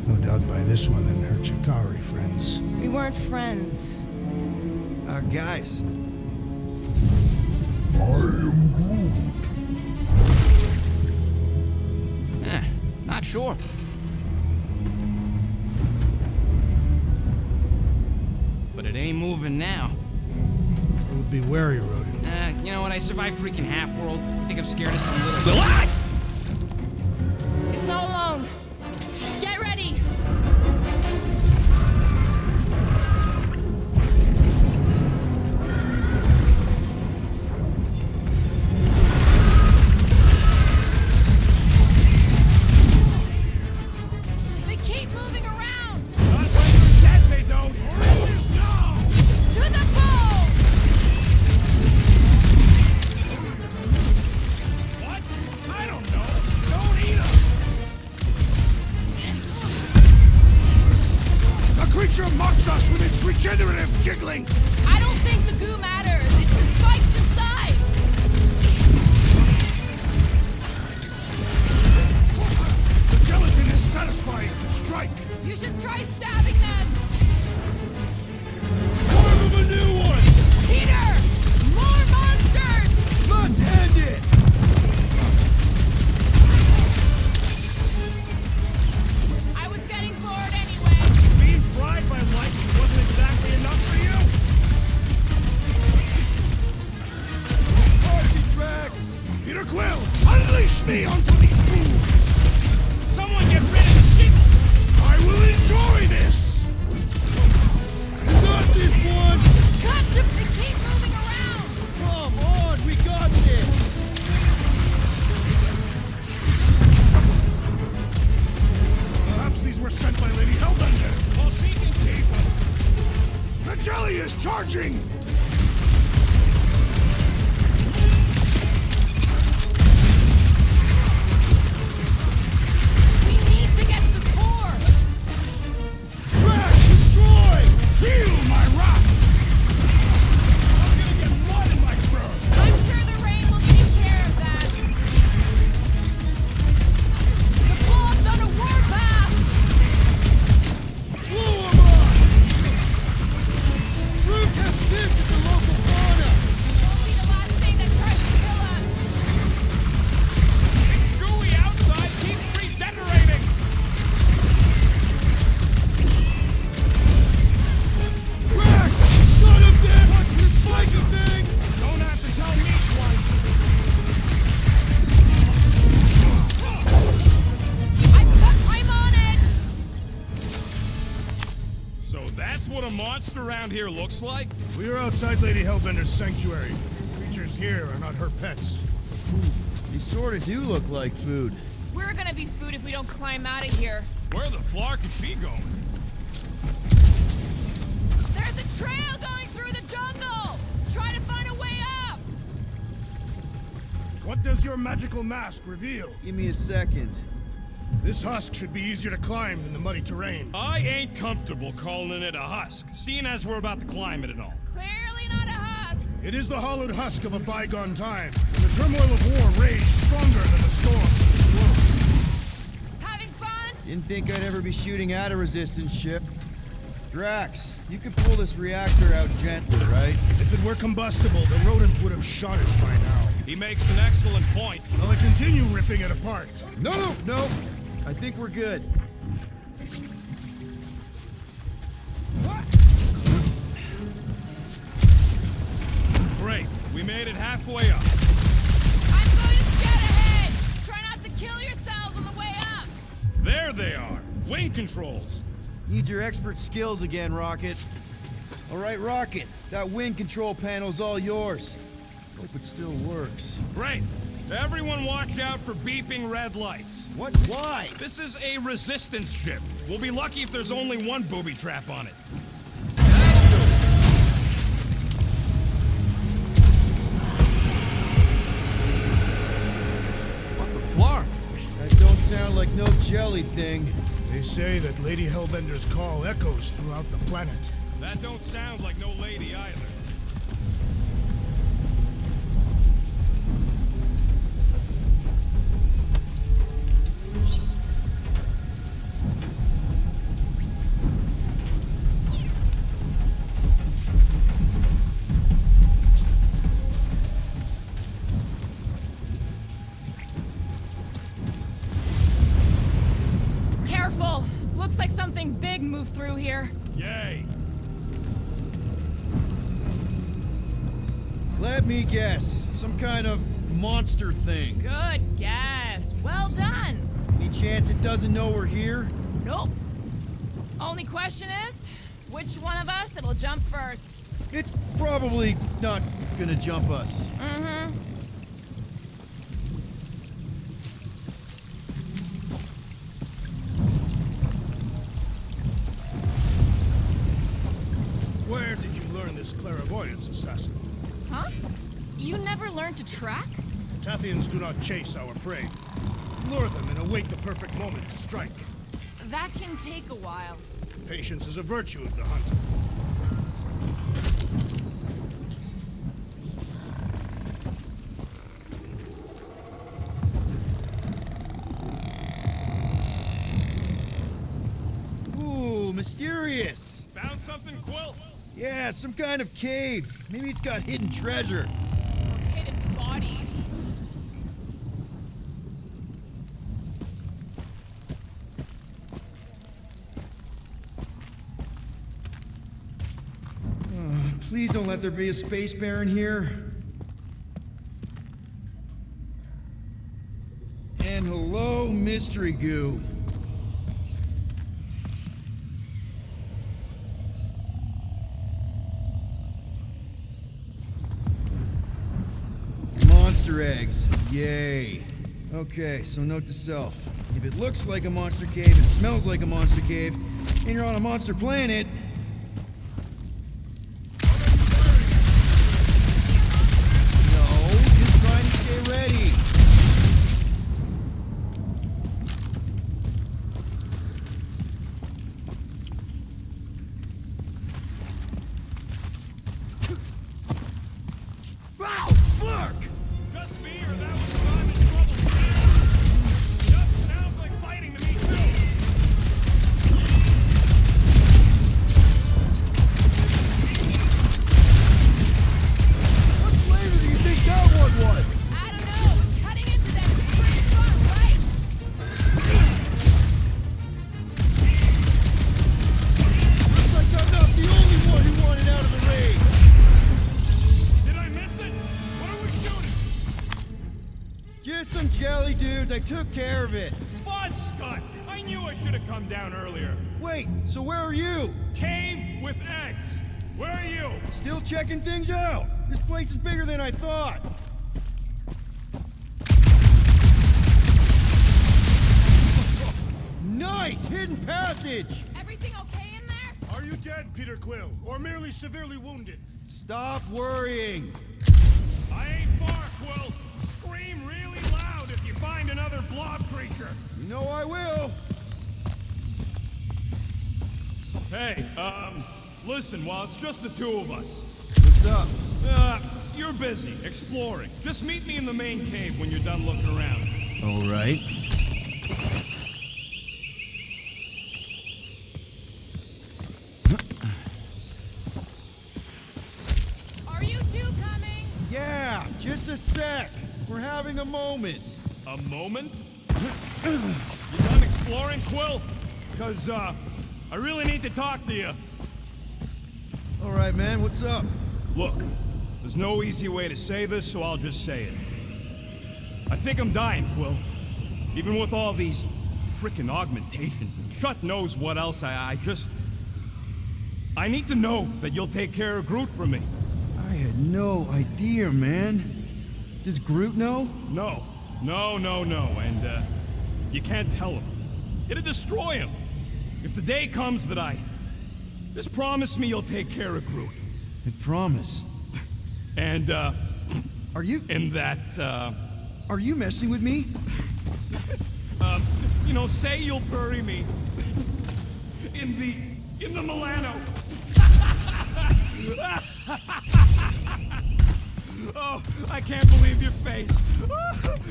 No doubt by this one and her Chitauri friends. We weren't friends. Guys. Not sure. But it ain't moving now. It would be wary, Rodent. You know what? I survived freaking Half-World. I think I'm scared of some little... Ah! It's not alone. Get ready. They keep moving around. Not when you're dead, they don't! Just now! To the pole. What? I don't know. Don't eat them! The creature mocks us with its regenerative jiggling! I don't think the goo matters. It's the spikes inside. The gelatin is satisfying to strike! You should try stabbing them. More of a new one! Peter! More monsters! Let's end it! I was getting bored anyway. Being fried by lightning wasn't exactly enough for you? Party Drax! Peter Quill, unleash me onto these fools! Someone get rid of the jiggles! I will enjoy this! Got this one! Cut them! They keep moving around. Come on, we got this! Perhaps these were sent by Lady Hellbender. Well, she can keep them. The jelly is charging! We need to get to the core. Drax, destroy! Feel my wrath! I'm gonna get mud in my throat! I'm sure the rain will take care of that. The blob's on a warpath. Blow 'em up! Root has this at the local fauna! Won't be the last thing that tries to kill us. It's gooey outside, keeps regenerating! Drax! Son of damn! Watch the spiky things! Don't have to tell me twice! I'm on it. So that's what a monster around here looks like? We are outside Lady Hellbender's sanctuary. Creatures here are not her pets, but food. They sort of do look like food. We're gonna be food if we don't climb out of here. Where the flark is she going? There's a trail going through the jungle. Try to find a way up. What does your magical mask reveal? Give me a second. This husk should be easier to climb than the muddy terrain. I ain't comfortable calling it a husk, seeing as we're about to climb it and all. Clearly not a husk. It is the hollowed husk of a bygone time, when the turmoil of war raged stronger than the storms of this world. Having fun? Didn't think I'd ever be shooting at a resistance ship. Drax, you could pull this reactor out gently, right? If it were combustible, the rodent would have shot it by now. He makes an excellent point. Will I continue ripping it apart? No! I think we're good. Great, we made it halfway up. I'm going to scout ahead. Try not to kill yourselves on the way up. There they are, wing controls. Need your expert skills again, Rocket. All right, Rocket, that wind control panel's all yours. Hope it still works. Great. Everyone watch out for beeping red lights. What? Why? This is a resistance ship. We'll be lucky if there's only one booby trap on it. What the flark? That don't sound like no jelly thing. They say that Lady Hellbender's call echoes throughout the planet. That don't sound like no lady either. Careful! Looks like something big moved through here. Yay! Let me guess. Some kind of monster thing. Good guess. Well done. Any chance it doesn't know we're here? Nope. Only question is, which one of us it'll jump first? It's probably not gonna jump us. Mm-hmm. Where did you learn this clairvoyance, assassin? Huh? You never learned to track? Tathians do not chase our prey. Lure them and await the perfect moment to strike. That can take a while. Patience is a virtue of the hunter. Ooh, mysterious. Found something, Quill? Yeah, some kind of cave. Maybe it's got hidden treasure. Hidden bodies. Please don't let there be a space baron here. And hello, mystery goo. Monster eggs. Yay. Okay, so note to self. If it looks like a monster cave and smells like a monster cave, and you're on a monster planet, just trying to stay ready. Wow, fuck! Just me or that was Simon's trouble? Just sounds like fighting to me, too. What flavor do you think that one was? I don't know. Cutting into them is pretty fun, right? Looks like I'm not the only one who wanted out of the raid. Did I miss it? What are we shooting? Just some jelly dudes. I took care of it. Fun, Scott! I knew I should have come down earlier. Wait, so where are you? Cave with eggs. Where are you? Still checking things out. This place is bigger than I thought. Nice! Hidden passage! Everything okay in there? Are you dead, Peter Quill, or merely severely wounded? Stop worrying. I ain't far, Quill. Scream really loud if you find another blob creature. You know I will. Hey, listen, while it's just the two of us. What's up? You're busy, exploring. Just meet me in the main cave when you're done looking around. All right. Are you two coming? Yeah, just a sec. We're having a moment. A moment? You done exploring, Quill? Cause, I really need to talk to you. All right, man, what's up? Look, there's no easy way to say this, so I'll just say it. I think I'm dying, Quill. Even with all these frickin' augmentations and shut knows what else, I need to know that you'll take care of Groot for me. I had no idea, man. Does Groot know? No. And, you can't tell him. It'd destroy him. If the day comes that just promise me you'll take care of Groot. I promise. And, Are you? and that, Are you messing with me? say you'll bury me in the Milano. Oh, I can't believe your face.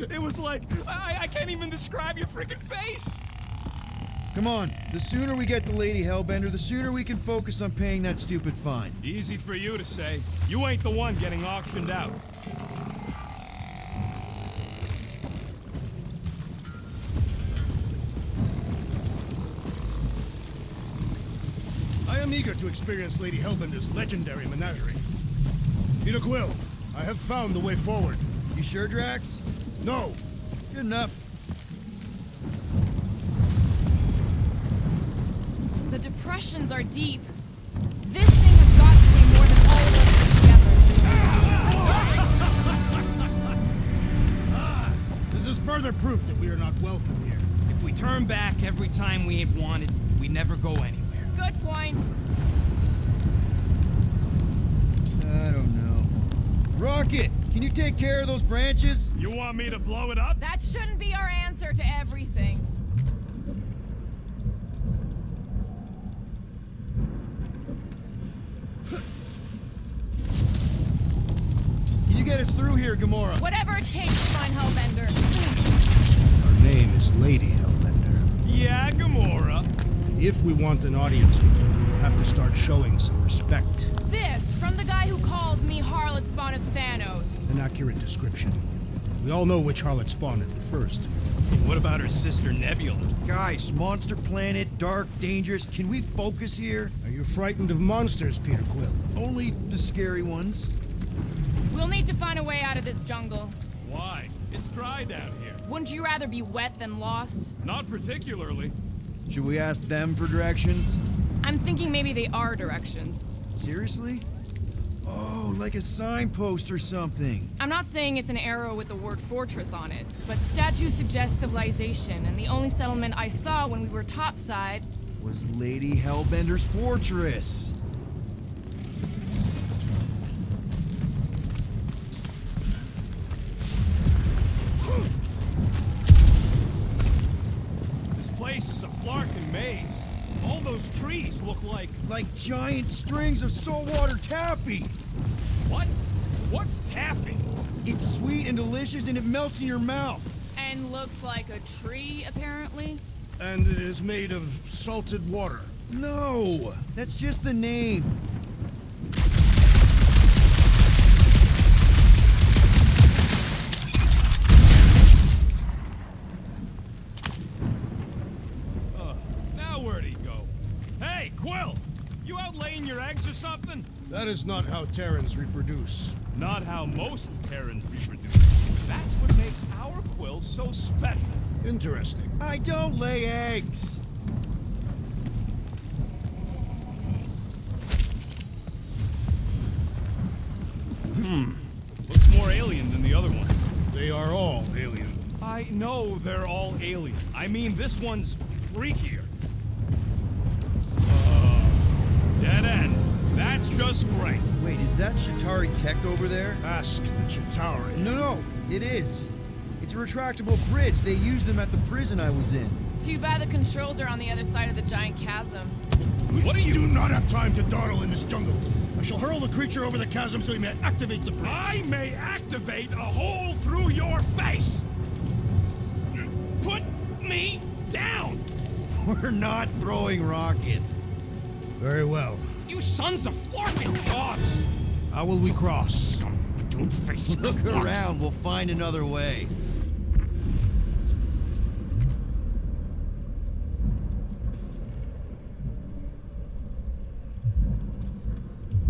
It was like, I can't even describe your freaking face. Come on, the sooner we get the Lady Hellbender, the sooner we can focus on paying that stupid fine. Easy for you to say. You ain't the one getting auctioned out. I am eager to experience Lady Hellbender's legendary menagerie. Peter Quill, I have found the way forward. You sure, Drax? No. Good enough. The depressions are deep. This thing has got to be more than all of us put together. This is further proof that we are not welcome here. If we turn back every time we ain't wanted, we never go anywhere. Good point. I don't know. Rocket, can you take care of those branches? You want me to blow it up? That shouldn't be our answer to everything. Can you get us through here, Gamora? Whatever it takes to find Hellbender. Her name is Lady Hellbender. Yeah, Gamora. If we want an audience with her, we will have to start showing some respect. This from the guy who calls me Harlot Spawn of Thanos. An accurate description. We all know which harlot spawned it first. What about her sister Nebula? Guys, monster planet, dark, dangerous. Can we focus here? Are you frightened of monsters, Peter Quill? Only the scary ones. We'll need to find a way out of this jungle. Why? It's dry down here. Wouldn't you rather be wet than lost? Not particularly. Should we ask them for directions? I'm thinking maybe they are directions. Seriously? Oh, like a signpost or something. I'm not saying it's an arrow with the word fortress on it, but statues suggest civilization, and the only settlement I saw when we were topside Was Lady Hellbender's fortress. This place is a flarkin' maze. All those trees look like giant strings of saltwater taffy. What? What's taffy? It's sweet and delicious and it melts in your mouth. and looks like a tree, apparently. And it is made of salted water. No, that's just the name. Now where'd he go? Hey, Quill! You out laying your eggs or something? That is not how Terrans reproduce. Not how most Terrans reproduce. That's what makes our Quill so special. Interesting. I don't lay eggs. Looks more alien than the other ones. They are all alien. I know they're all alien. I mean, this one's freakier. Dead end. That's just great. Wait, is that Chitauri tech over there? Ask the Chitauri. No, it is. It's a retractable bridge. They used them at the prison I was in. Too bad the controls are on the other side of the giant chasm. What are you... do not have time to dawdle in this jungle. I shall hurl the creature over the chasm so he may activate the bridge. I may activate a hole through your face! Put me down! We're not throwing rocket. Very well. You sons of flarkin' dogs! How will we cross? Don't face me. Look around. We'll find another way.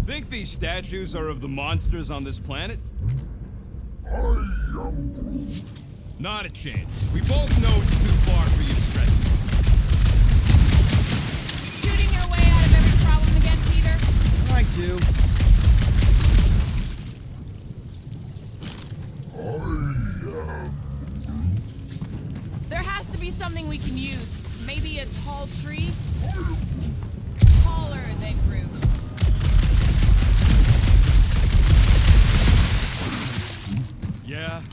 Think these statues are of the monsters on this planet? Not a chance. We both know it's too far for you to stretch. Shooting your way out of every problem again, Peter? I do. There has to be something we can use. Maybe a tall tree? Taller than Groot.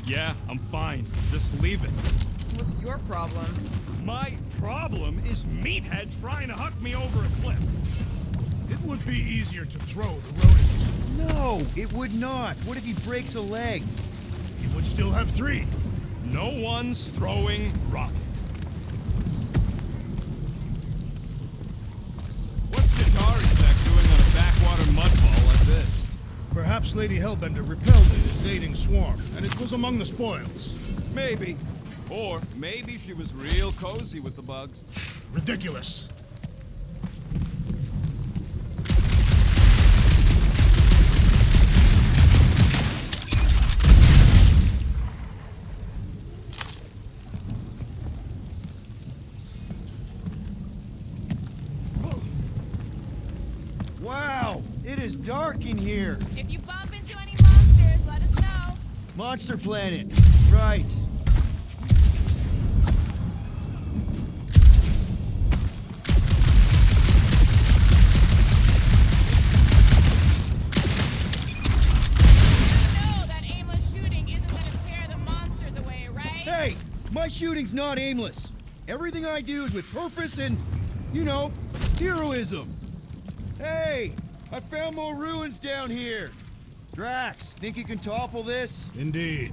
Yeah, I'm fine. Just leave it. What's your problem? My problem is Meathead trying to huck me over a cliff. It would be easier to throw the rodent. No, it would not. What if he breaks a leg? He would still have 3. No one's throwing rocket. What's Jatari's back doing on a backwater mudfall like this? Perhaps Lady Hellbender repelled an invading swarm, and it was among the spoils. Maybe. Or maybe she was real cozy with the bugs. Ridiculous. Wow, it is dark in here. If you bump into any monsters, let us know. Monster Planet. Right. Hey, my shooting's not aimless. Everything I do is with purpose and, you know, heroism. Hey, I found more ruins down here. Drax, think you can topple this? Indeed.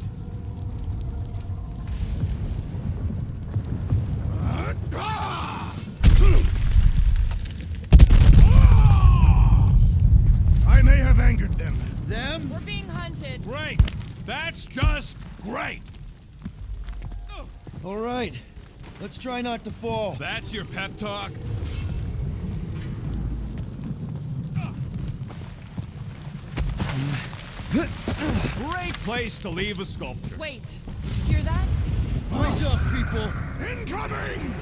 I may have angered them. Them? We're being hunted. Great. That's just great. All right, let's try not to fall. That's your pep talk? Great place to leave a sculpture. Wait, hear that? What's up, people? Incoming!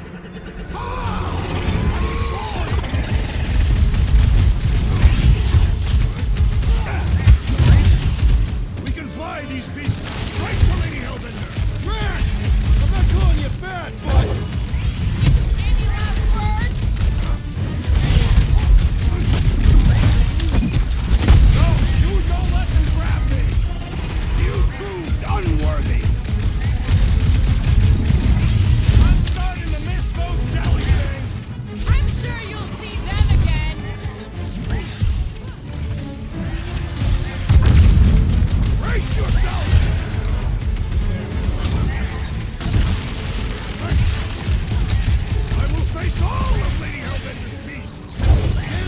We can fly these beasts straight to Lady Hellbender. Drax! I'm not calling you fat, but... Any last words? No, you don't let them grab me! You proved unworthy! I'm starting to miss those jelly things. I'm sure you'll see them again. Brace yourself! I will face all of Lady Hellbender's beasts! Get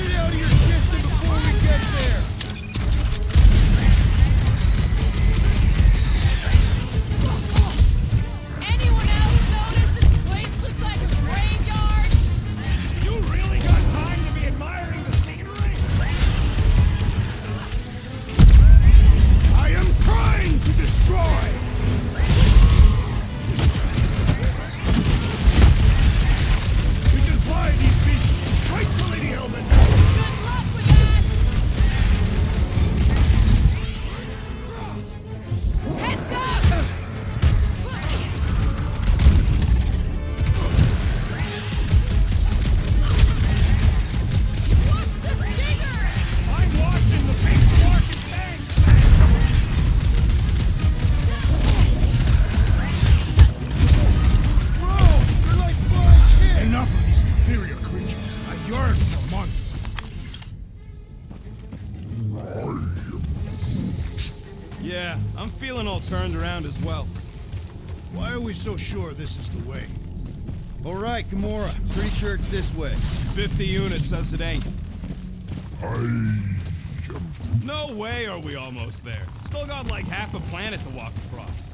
it out of your system before we get there! Anyone else notice this place looks like a graveyard? You really got time to be admiring the scenery? I am trying to destroy! We can fly these beasts straight to Lady Hellbender! Good luck with that. Heads up! What's the stinger? I'm watching the big market tanks. Bro, you're like 5 kids! Enough of these inferior creatures. I yearn for months. Yeah, I'm feeling all turned around as well. Why are we so sure this is the way? All right, Gamora. Pretty sure it's this way. 50 units says it ain't. No way are we almost there. Still got like half a planet to walk across.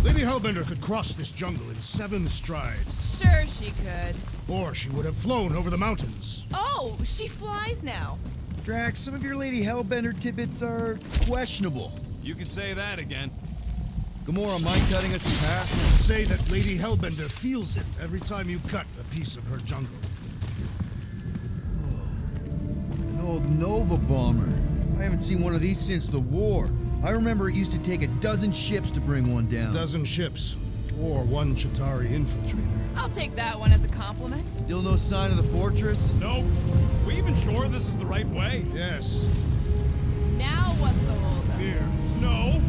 Lady Hellbender could cross this jungle in 7 strides. Sure she could. Or she would have flown over the mountains. Oh, she flies now. Drax, some of your Lady Hellbender tidbits are questionable. You can say that again. Gamora, mind cutting us in half? Say that Lady Hellbender feels it every time you cut a piece of her jungle. An old Nova bomber. I haven't seen one of these since the war. I remember it used to take a dozen ships to bring one down. Dozen ships. Or 1 Chitauri infiltrator. I'll take that one as a compliment. Still no sign of the fortress? Nope. We even sure this is the right way? Yes. Now what's the holdup? Fear. No.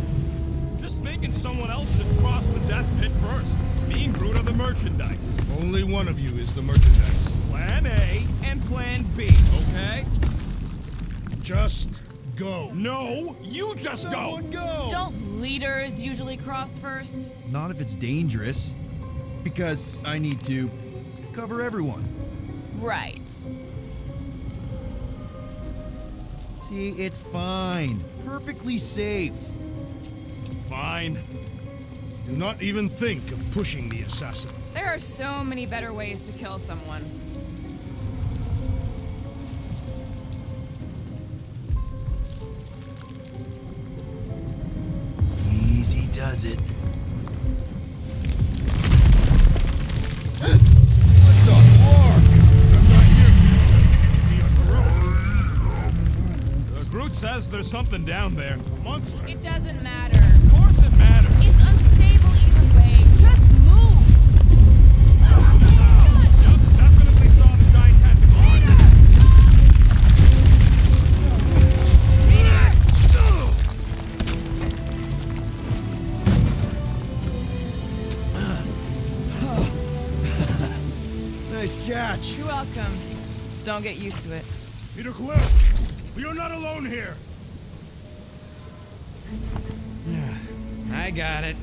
Just thinking someone else should cross the death pit first. Me and Groot are the merchandise. Only one of you is the merchandise. Plan A and Plan B, okay? Just go. No, you just go. Don't leaders usually cross first? Not if it's dangerous. Because I need to cover everyone. Right. See, it's fine. Perfectly safe. Fine. Do not even think of pushing the assassin. There are so many better ways to kill someone. Easy does it. Groot says there's something down there. A monster. It doesn't matter. Of course it matters. It's unstable either way. Just move! Yup, definitely saw the giant tentacle. Nice catch. You're welcome. Don't get used to it. Peter Quill, we are not alone here. I got it.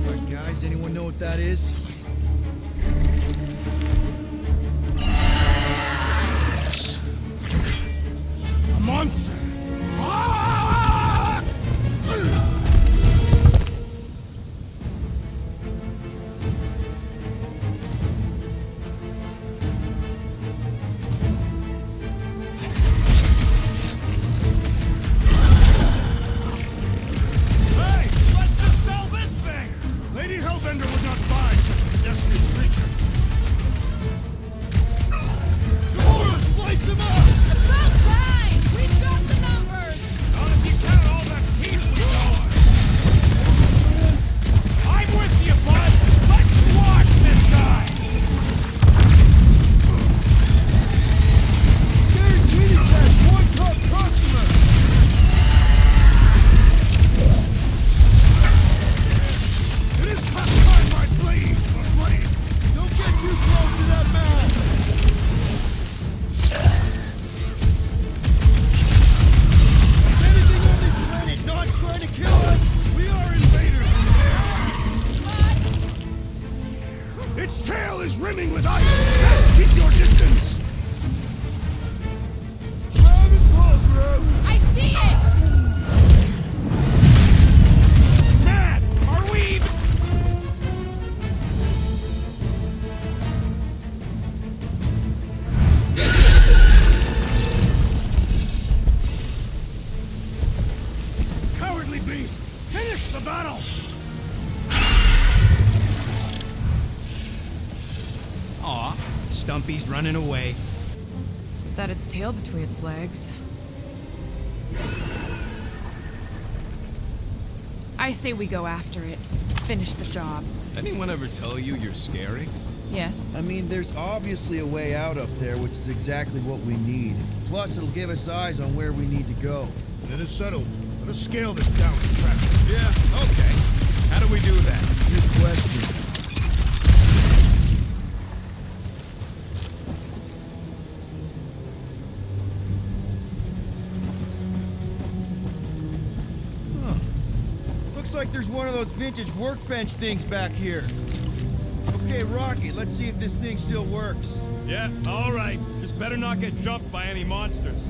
Alright, guys, anyone know what that is? A monster. Hey, let's just sell this thing. Lady Hellbender would not buy such a pedestrian creature. Slice him up. About time! We got the numbers! Not if you count all that teeth we got. I'm with you, bud. Let's squash this guy. Scary kitty cat's one top customer. It is past time my blades were blade. Don't get too close to that man. Is anything on this planet not trying to kill us? We are invaders in the air. Its tail is rimming with ice. Just keep your distance. I see it! Man, are we even? Cowardly beast. Finish the battle. Aw, Stumpy's running away. That its tail between its legs. I say we go after it. Finish the job. Anyone ever tell you you're scary? Yes. I mean, there's obviously a way out up there, which is exactly what we need. Plus, it'll give us eyes on where we need to go. It is settled. Let us scale this down contraption. Yeah, okay. How do we do that? Good question. Huh. Looks like there's one of those vintage workbench things back here. Okay, Rocky, let's see if this thing still works. Yeah, all right. Just better not get jumped by any monsters.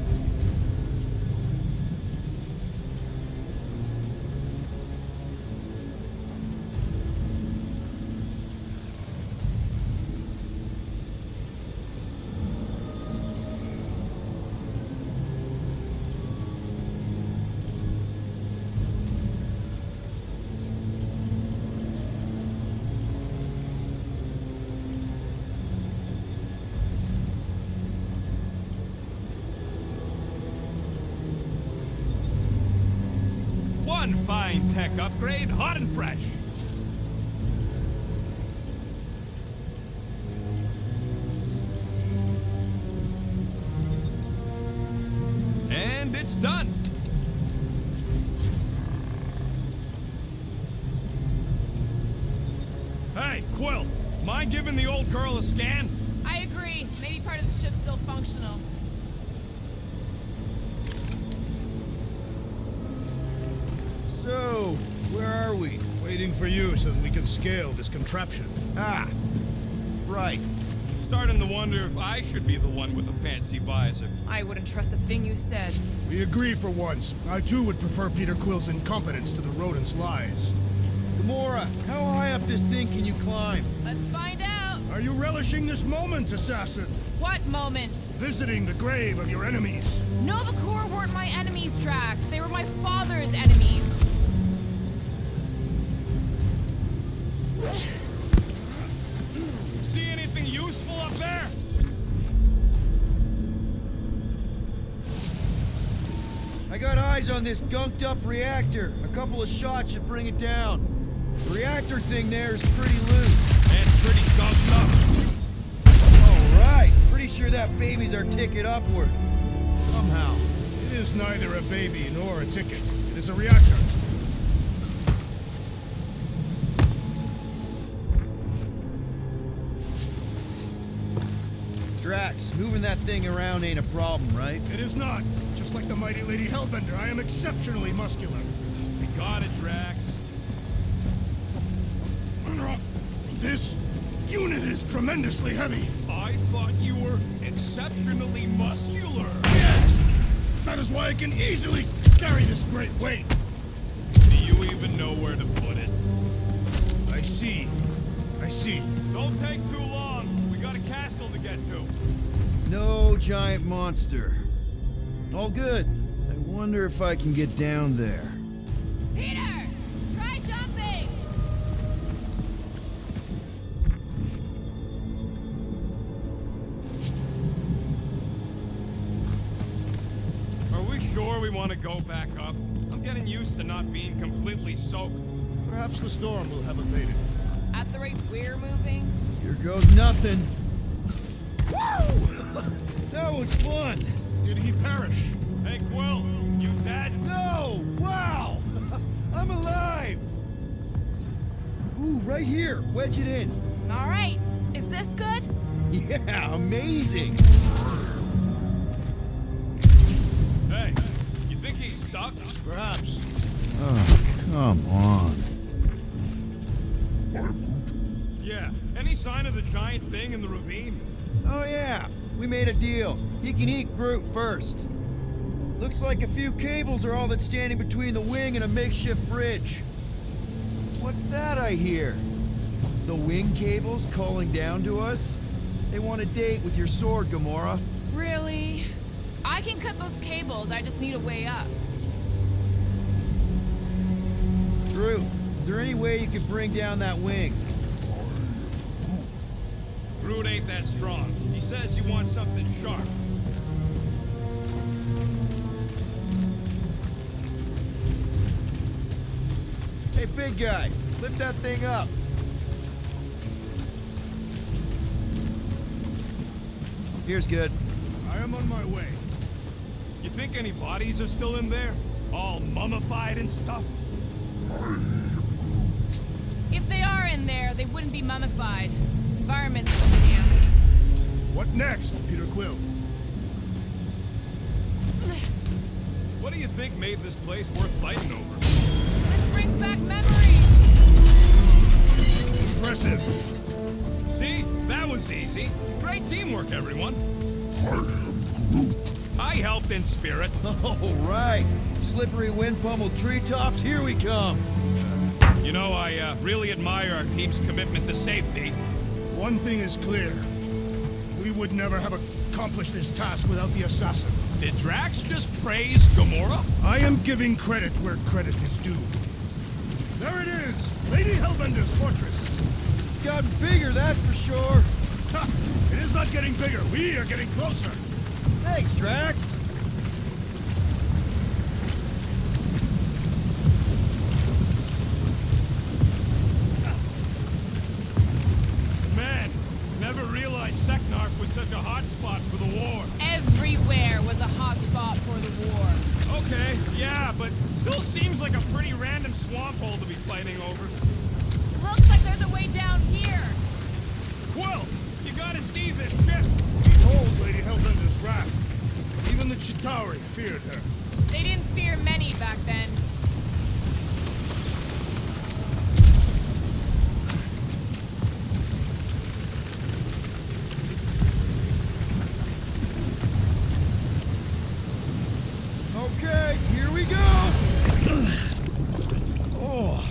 One fine tech upgrade, hot and fresh. it's done. Hey, Quill, mind giving the old girl a scan? I agree. Maybe part of the ship's still functional. So, where are we? Waiting for you so that we can scale this contraption. Ah, right. Starting to wonder if I should be the one with a fancy visor. I wouldn't trust a thing you said. We agree for once. I too would prefer Peter Quill's incompetence to the rodent's lies. Gamora, how high up this thing can you climb? Let's find out. Are you relishing this moment, assassin? What moment? Visiting the grave of your enemies. Nova Corps weren't my enemies, Drax. They were my father's enemies. See anything useful up there? I got eyes on this gunked up reactor. A couple of shots should bring it down. The reactor thing there is pretty loose. And pretty gunked up. Alright, pretty sure that baby's our ticket upward. Somehow. It is neither a baby nor a ticket. It is a reactor. Drax, moving that thing around ain't a problem, right? It is not. Just like the mighty Lady Hellbender, I am exceptionally muscular. We got it, Drax. This unit is tremendously heavy. I thought you were exceptionally muscular. Yes! That is why I can easily carry this great weight. Do you even know where to put it? I see. I see. Don't take too long. We got a castle to get to. No giant monster. All good. I wonder if I can get down there. Peter! Try jumping! Are we sure we want to go back up? I'm getting used to not being completely soaked. Perhaps the storm will have abated. At the rate we're moving? Here goes nothing. Woo! That was fun. Did he perish? Hey, Quill, you dead? No! Wow! I'm alive! Ooh, right here. Wedge it in. All right. Is this good? Yeah, amazing. Hey, you think he's stuck? Perhaps. Oh, come on. Yeah. Any sign of the giant thing in the ravine? Oh yeah, we made a deal. He can eat Groot first. Looks like a few cables are all that's standing between the wing and a makeshift bridge. What's that I hear? The wing cables calling down to us? They want a date with your sword, Gamora. Really? I can cut those cables. I just need a way up. Groot, is there any way you could bring down that wing? Groot ain't that strong. He says you want something sharp. Hey, big guy, lift that thing up. Here's good. I am on my way. You think any bodies are still in there? All mummified and stuff? If they are in there, they wouldn't be mummified. Environment's damn. What next, Peter Quill? What do you think made this place worth fighting over? This brings back memories. Impressive. See? That was easy. Great teamwork, everyone. I helped in spirit. All right. Slippery wind-pummeled treetops, here we come. You know, I really admire our team's commitment to safety. One thing is clear. We would never have accomplished this task without the assassin. Did Drax just praise Gamora? I am giving credit where credit is due. There it is! Lady Hellbender's fortress! It's gotten bigger, that's for sure. Ha! It is not getting bigger. We are getting closer. Thanks, Drax. Man, never realized Seknarf was such a hot spot for the war. Everywhere was a hot spot for the war. Okay, yeah, but still seems like a pretty random swamp hole to be fighting over. Looks like there's a way down here. Quill, you gotta see this ship. Behold Lady Hellbender's wrath. Even the Chitauri feared her. They didn't fear many back then. Okay, here we go! Oh,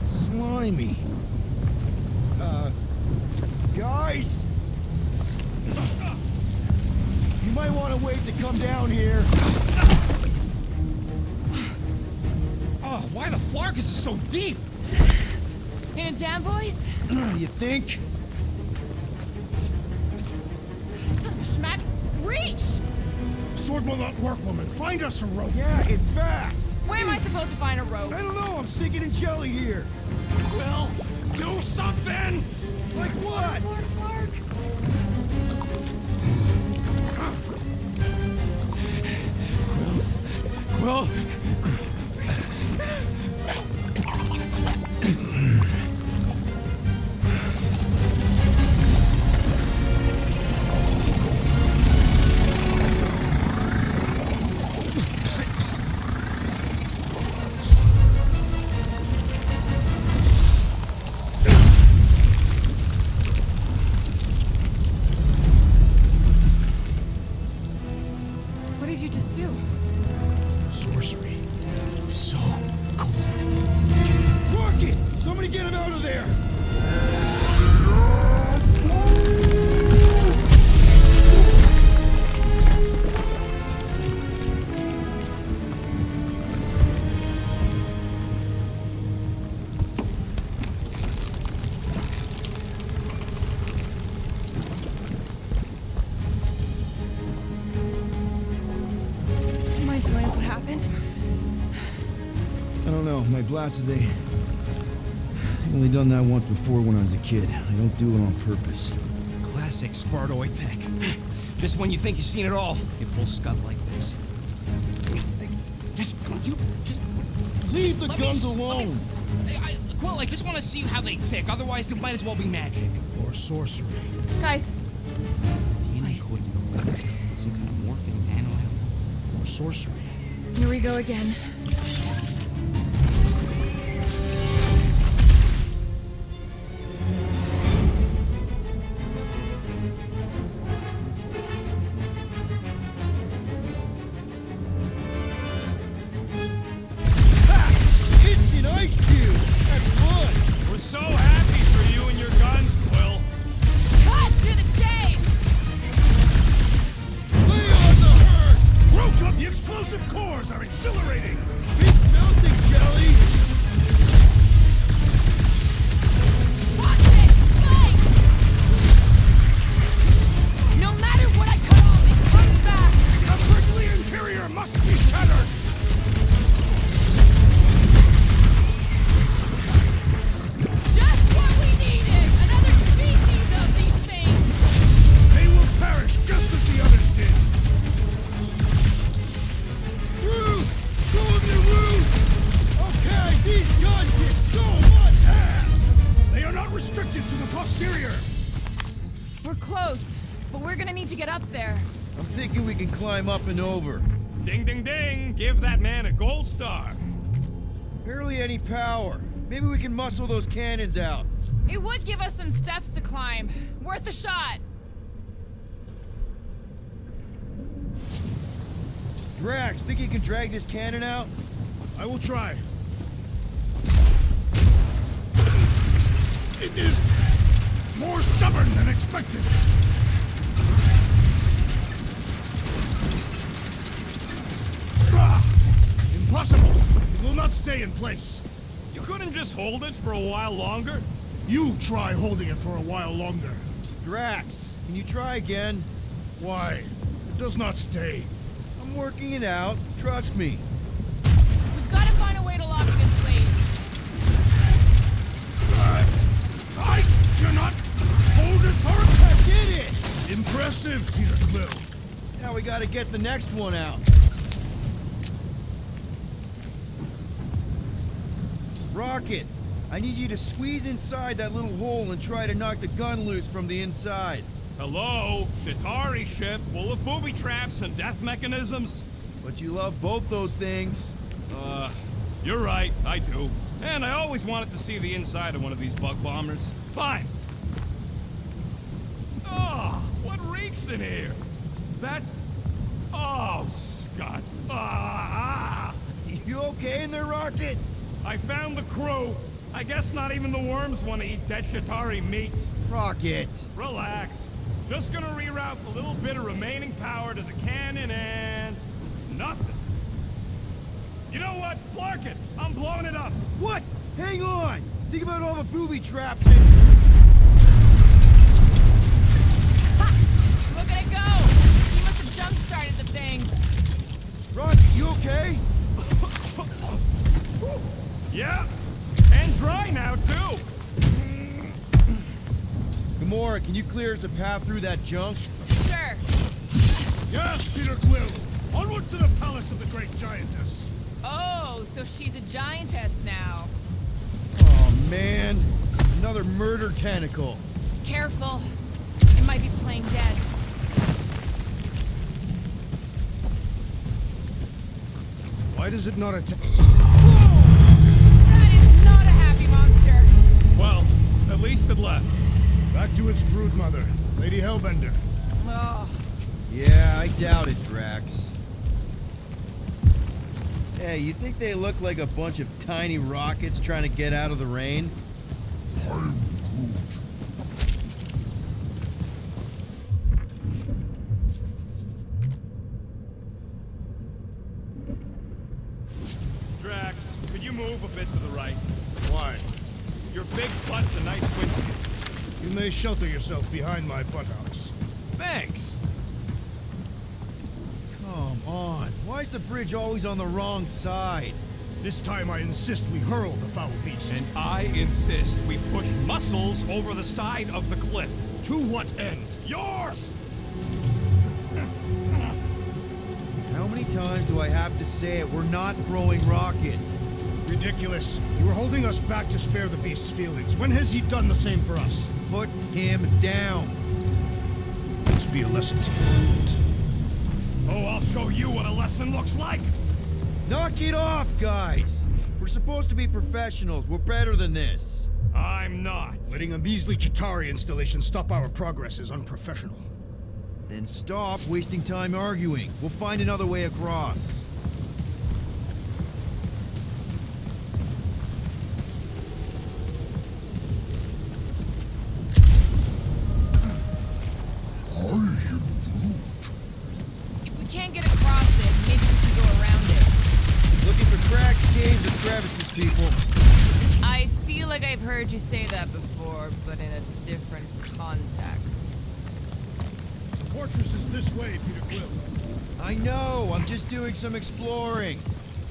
slimy. Guys? You might want to wait to come down here. Oh, why the Flarkus is so deep? In a jam, boys? You think? Son of a schmack. Reach! Sword will not work, woman. Find us a rope. Yeah, and fast. Where am I supposed to find a rope? I don't know, I'm sinking in jelly here. Quill, do something! Like what? Quill, What did you just do? Sorcery. so cold. Rocket! Somebody get him out of there! Mind telling us what happened? I don't know, my blasters, I've only done that once before when I was a kid. I don't do it on purpose. Classic Spartoid tech. Just when you think you've seen it all, it pulls scud like this. Just, Leave the let me guns s- let me- alone! Quill, I just want to see how they tick. Otherwise, it might as well be magic. Or sorcery. Guys, DNA coding. Some kind of morphing nano. Or sorcery. here we go again. It's an ice cube! That's fun! We're so happy for you and your guns, Quill. Cut to the chase! Lay on the herd! Broke up! The explosive cores are exhilarating! Big melting jelly! Watch it! Spike! No matter what I cut off, it comes back! The prickly interior must be shattered! Just what we needed! Another species of these things! They will perish just as the others did! Woo! Show him your woo! Okay, these guns get so much ass! They are not restricted to the posterior! We're close, but we're gonna need to get up there. I'm thinking we can climb up and over. Ding, ding, ding. Give that man a gold star. Barely any power. Maybe we can muscle those cannons out. It would give us some steps to climb. Worth a shot. Drax, think you can drag this cannon out? I will try. It is more stubborn than expected. Ah, impossible! It will not stay in place. You couldn't just hold it for a while longer? You try holding it for a while longer. Drax, can you try again? Why? It does not stay. I'm working it out. Trust me. We've got to find a way to lock it in place. I cannot hold it for I did it! Impressive, Peter Quill. Now we gotta get the next one out. Rocket, I need you to squeeze inside that little hole and try to knock the gun loose from the inside. Hello? Shatari ship full of booby traps and death mechanisms? But you love both those things. You're right, I do. And I always wanted to see the inside of one of these bug bombers. Fine. Oh, what reeks in here? That's... Oh, Scott. You okay in there, Rocket? I found the crew. I guess not even the worms want to eat dead Shatari meat. Rocket. Relax. Just gonna reroute a little bit of remaining power to the cannon and... nothing. You know what? Clark it! I'm blowing it up! What? Hang on! Think about all the booby traps and... Ha! Look at it go! He must have jump-started the thing. Rocket, you okay? Yeah! And dry now, too! Gamora, can you clear us a path through that junk? Sure. Yes, Peter Quill! Onward to the palace of the great giantess! Oh, so she's a giantess now. Oh, man. Another murder tentacle. Careful. It might be playing dead. Why does it not attack? That is not a happy monster. Well, at least it left. Back to its broodmother, Lady Hellbender. Oh. Yeah, I doubt it, Drax. Hey, you think they look like a bunch of tiny rockets trying to get out of the rain? I'm Groot. Drax, could you move a bit to the right? Why? Your big butt's a nice windshield. You may shelter yourself behind my buttocks. Thanks. Come on. Why is the bridge always on the wrong side? This time I insist we hurl the foul beast. And I insist we push muscles over the side of the cliff. To what end? Yours! How many times do I have to say it? We're not throwing Rocket. Ridiculous. You were holding us back to spare the beast's feelings. When has he done the same for us? Put him down. This be a lesson to you. Oh, I'll show you what a lesson looks like! Knock it off, guys! We're supposed to be professionals. We're better than this. I'm not. Letting a measly Chitauri installation stop our progress is unprofessional. Then stop wasting time arguing. We'll find another way across. If we can't get across it, maybe we can go around it. Looking for cracks, caves, or crevices, people. I feel like I've heard you say that before, but in a different context. The fortress is this way, Peter Quill. I know. I'm just doing some exploring.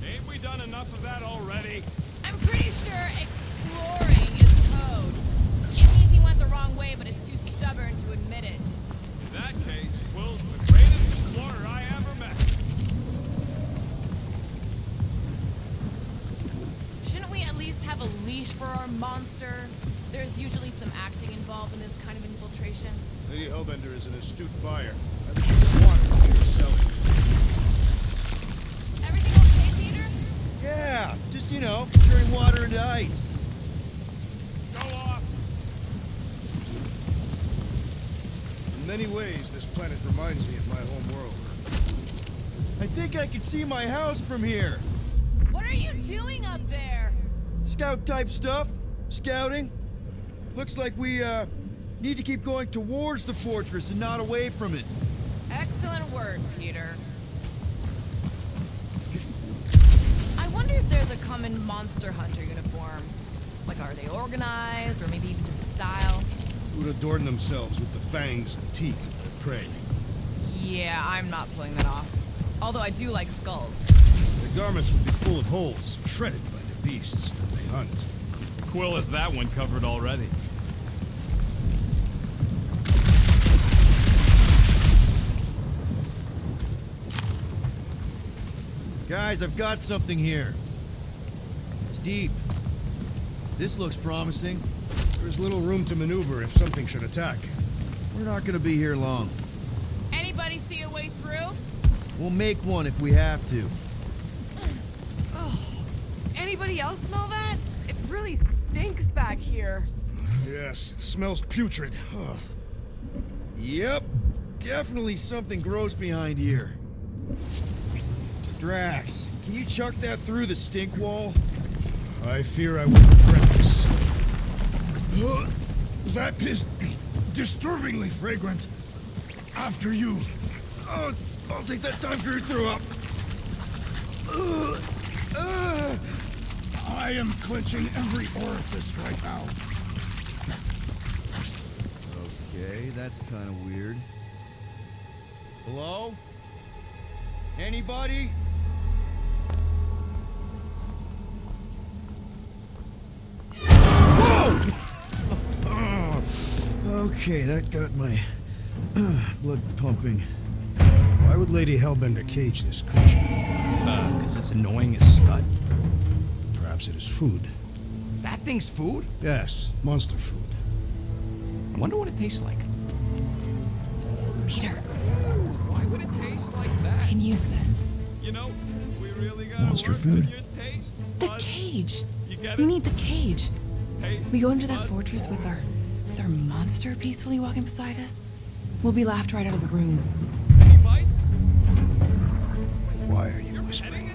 Ain't we done enough of that already? I'm pretty sure exploring is code. It means he went the wrong way, but is too stubborn to admit it. In that case, Quill's the greatest explorer I ever met. Shouldn't we at least have a leash for our monster? There's usually some acting involved in this kind of infiltration. Lady Hellbender is an astute buyer. I wish you could want what you're selling. Everything okay, Peter? Yeah, just, turning water into ice. Go off. In many ways, this planet reminds me of my home world. I think I can see my house from here. What are you doing up there? Scout-type stuff. Scouting. Looks like we, need to keep going towards the fortress and not away from it. Excellent work, Peter. I wonder if there's a common monster hunter uniform. Like, are they organized, or maybe even just a style? Who would adorn themselves with the fangs and teeth of their prey? Yeah, I'm not pulling that off. Although I do like skulls. Their garments would be full of holes, shredded by the beasts that they hunt. Quill has that one covered already. Guys, I've got something here. It's deep. This looks promising. There's little room to maneuver if something should attack. We're not gonna be here long. Anybody see a way through? We'll make one if we have to. Anybody else smell that? It really stinks back here. Yes, it smells putrid. Ugh. Yep, definitely something gross behind here. Drax, can you chuck that through the stink wall? I fear I will regret this. That is disturbingly fragrant. After you. Oh, it smells like that time Groot threw up. I am clenching every orifice right now. Okay, that's kind of weird. Hello? Anybody? Whoa! Okay, that got my blood pumping. Why would Lady Hellbender cage this creature? Because it's annoying as scut. Perhaps it is food. That thing's food? Yes, monster food. I wonder what it tastes like. Peter, Why would it taste like that? I can use this. You know, we really got Monster food? your taste. The cage. You get We it? need the cage. Taste, We go into that bud. fortress with our monster peacefully walking beside us. We'll be laughed right out of the room. Any bites? Why are you whispering?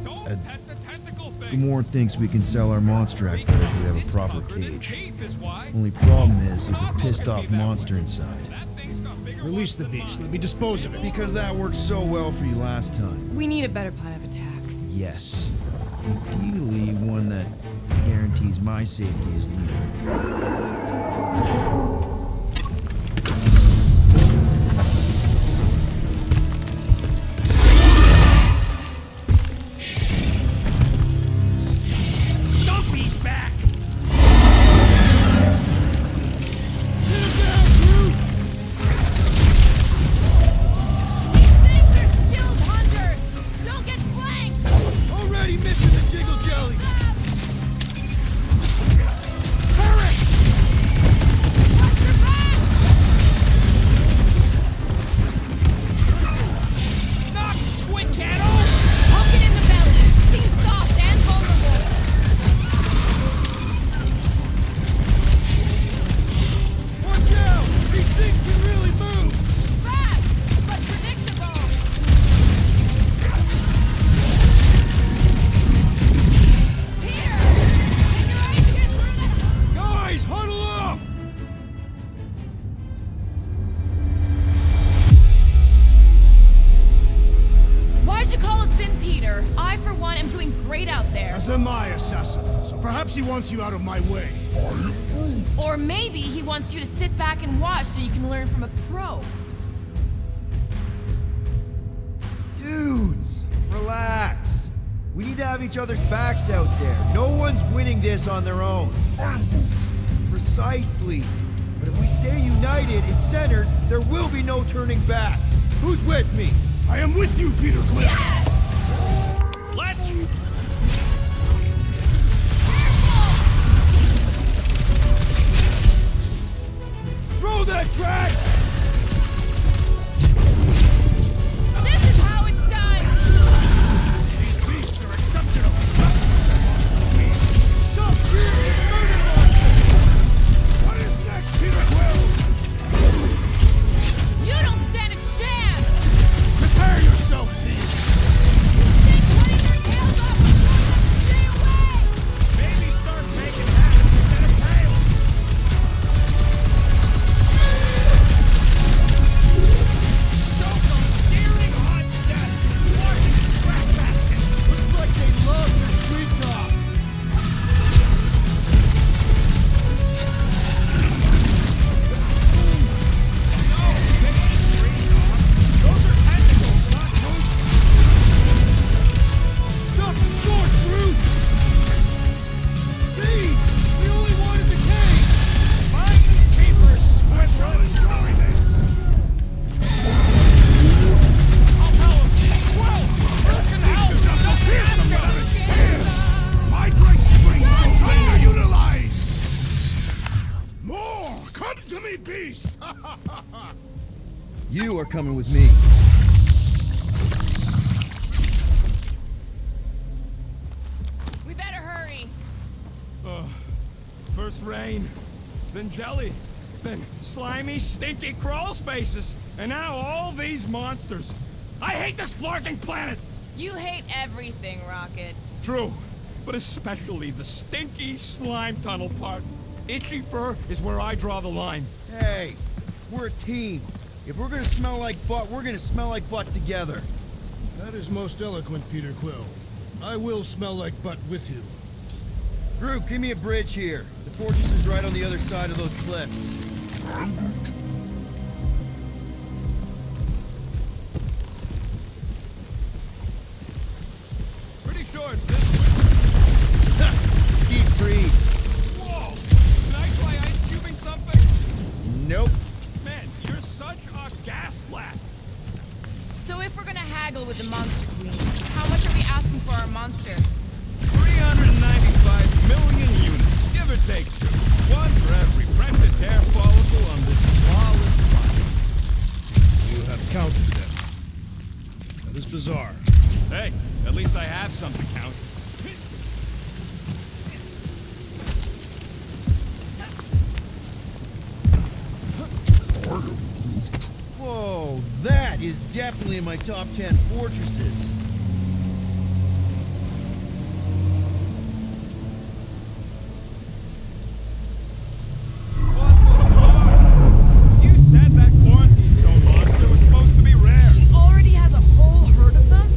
Don't pet the tentacle thing. Gamorrean thinks we can sell our monster act better if we have a proper Covered in cage. teeth is why. Only problem is there's a pissed off monster inside. That thing's got bigger Release the beast. Let me dispose of it. Because that worked so well for you last time. We need a better plan of attack. Yes. Ideally, one that guarantees my safety as leader. Stumpy's back! These things are skilled hunters! Don't get flanked! Already missing the jiggle jellies! Watch your back! Knock, squid cattle! Poke it in the belly! Seems soft and vulnerable! Watch out! These things can really move! Fast, but predictable! Peter! Can your eyes get through that? Guys, huddle up! Why'd you call us in, Peter? I, for one, am doing great out there. As am I, assassin. So perhaps he wants you out of my way. Or maybe he wants you to sit back and watch so you can learn from a pro. Dudes, relax. We need to have each other's backs out there. No one's winning this on their own. Precisely. But if we stay united and centered, there will be no turning back. Who's with me? I am with you, Peter Quill. Yes! Let's... Throw that, Drax! This is how it's done! These beasts are exceptional. Stop cheering! Murder monster! What is next, Peter Quill? You don't stand a chance! Prepare yourself, thief. beast! You are coming with me. We better hurry. First rain, then jelly, then slimy, stinky crawl spaces, and now all these monsters. I hate this flarking planet! You hate everything, Rocket. True, but especially the stinky slime tunnel part. Itchy fur is where I draw the line. Hey, we're a team. If we're gonna smell like butt, we're gonna smell like butt together. That is most eloquent, Peter Quill. I will smell like butt with you. Group, give me a bridge here. The fortress is right on the other side of those cliffs. Pretty sure it's this way. Deep freeze. Whoa! Can I try ice cubing something? Nope. Man, you're such a gas flat. So if we're gonna haggle with the Monster Queen, how much are we asking for our monster? 395 million units, give or take 2. One for every precious hair follicle on this flawless body. You have counted them. That is bizarre. Hey, at least I have some to count. Whoa, that is definitely in my top 10 fortresses. What the fuck? You said that quarantine zone monster was supposed to be rare. She already has a whole herd of them?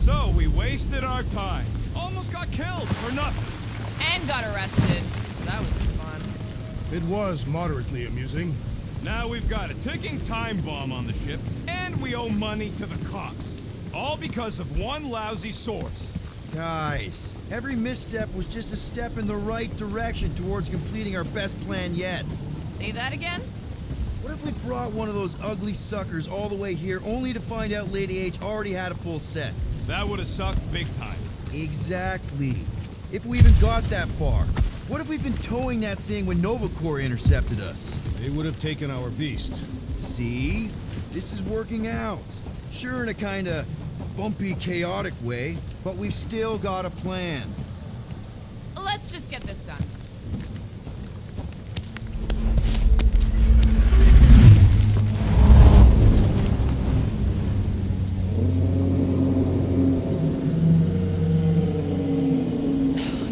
So we wasted our time. Almost got killed for nothing. And got arrested. That was fun. It was moderately amusing. Now we've got a ticking time bomb on the ship, and we owe money to the cops. All because of one lousy source. Guys, every misstep was just a step in the right direction towards completing our best plan yet. Say that again? What if we brought one of those ugly suckers all the way here only to find out Lady H already had a full set? That would have sucked big time. Exactly. If we even got that far. What if we'd been towing that thing when Nova Corps intercepted us? They would have taken our beast. See? This is working out. Sure, in a kinda bumpy, chaotic way, but we've still got a plan. Let's just get this done.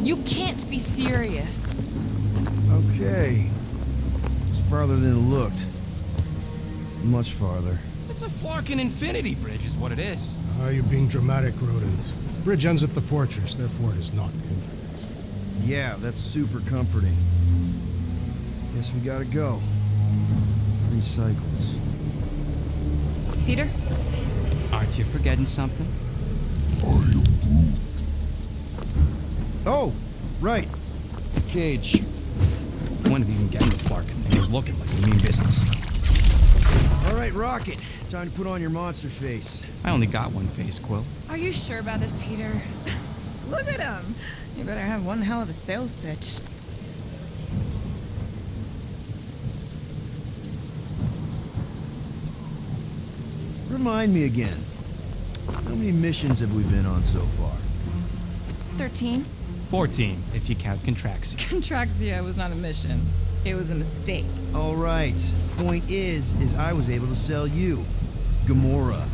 You can't be serious. Okay. It's farther than it looked. Much farther. It's a flarkin' infinity bridge is what it is. Ah, you're being dramatic, Rodent. Bridge ends at the fortress, therefore it is not infinite. Yeah, that's super comforting. Guess we gotta go. 3 cycles. Peter? Aren't you forgetting something? Oh, right. Cage. Point of even getting the flarkin' thing was looking like we mean business. All right, Rocket. Time to put on your monster face. I only got one face, Quill. Are you sure about this, Peter? Look at him. You better have one hell of a sales pitch. Remind me again. How many missions have we been on so far? 13? 14, if you count Contraxia. Contraxia was not a mission. It was a mistake. All right. Point is I was able to sell you, Gamora,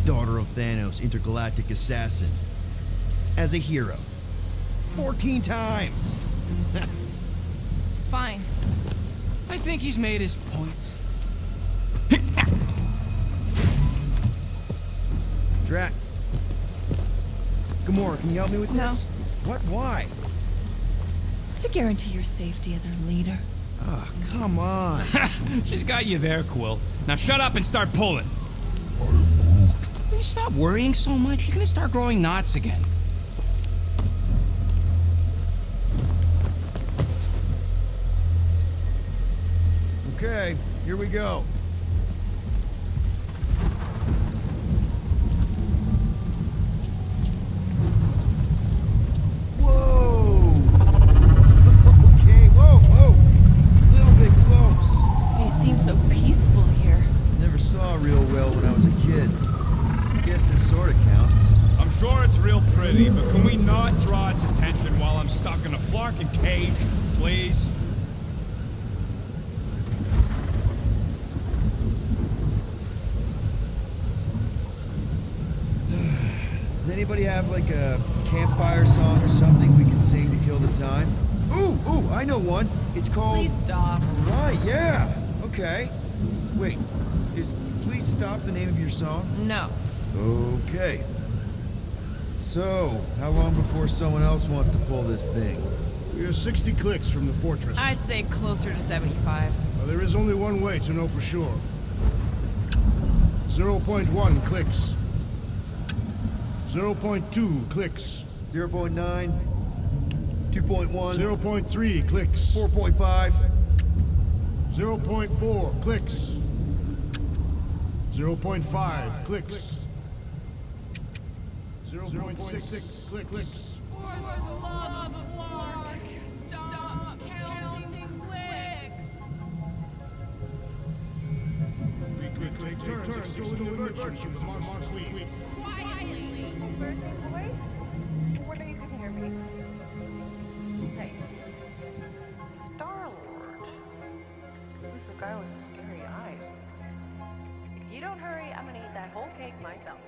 daughter of Thanos, intergalactic assassin, as a hero. 14 times. Fine. I think he's made his point. Drac. Gamora, can you help me with this? What? Why? To guarantee your safety as our leader. Ah, come on. She's got you there, Quill. Now shut up and start pulling. Will you stop worrying so much? You're gonna start growing knots again. Okay, here we go. Whoa! Okay, whoa, whoa! A little bit close. in a flarkin' cage, please. Does anybody have like a campfire song or something we can sing to kill the time? Ooh, I know one. It's called... Please stop. Right, yeah. Okay. Wait, is Please Stop the name of your song? No. Okay. So, how long before someone else wants to pull this thing? We are 60 clicks from the fortress. I'd say closer to 75. Well, there is only one way to know for sure. 0.1 clicks. 0.2 clicks. 0.9, 2.1, 0.3 clicks. 4.5, 0.4 clicks. 0.5 clicks. 0.6 clicks. For the love of Mark, stop counting clicks. We take turns extolling the virtues of the monster queen. Quietly. Wait. Whether you can hear me. Say. Star-Lord. Who's the guy with the scary eyes? If you don't hurry, I'm gonna eat that whole cake myself.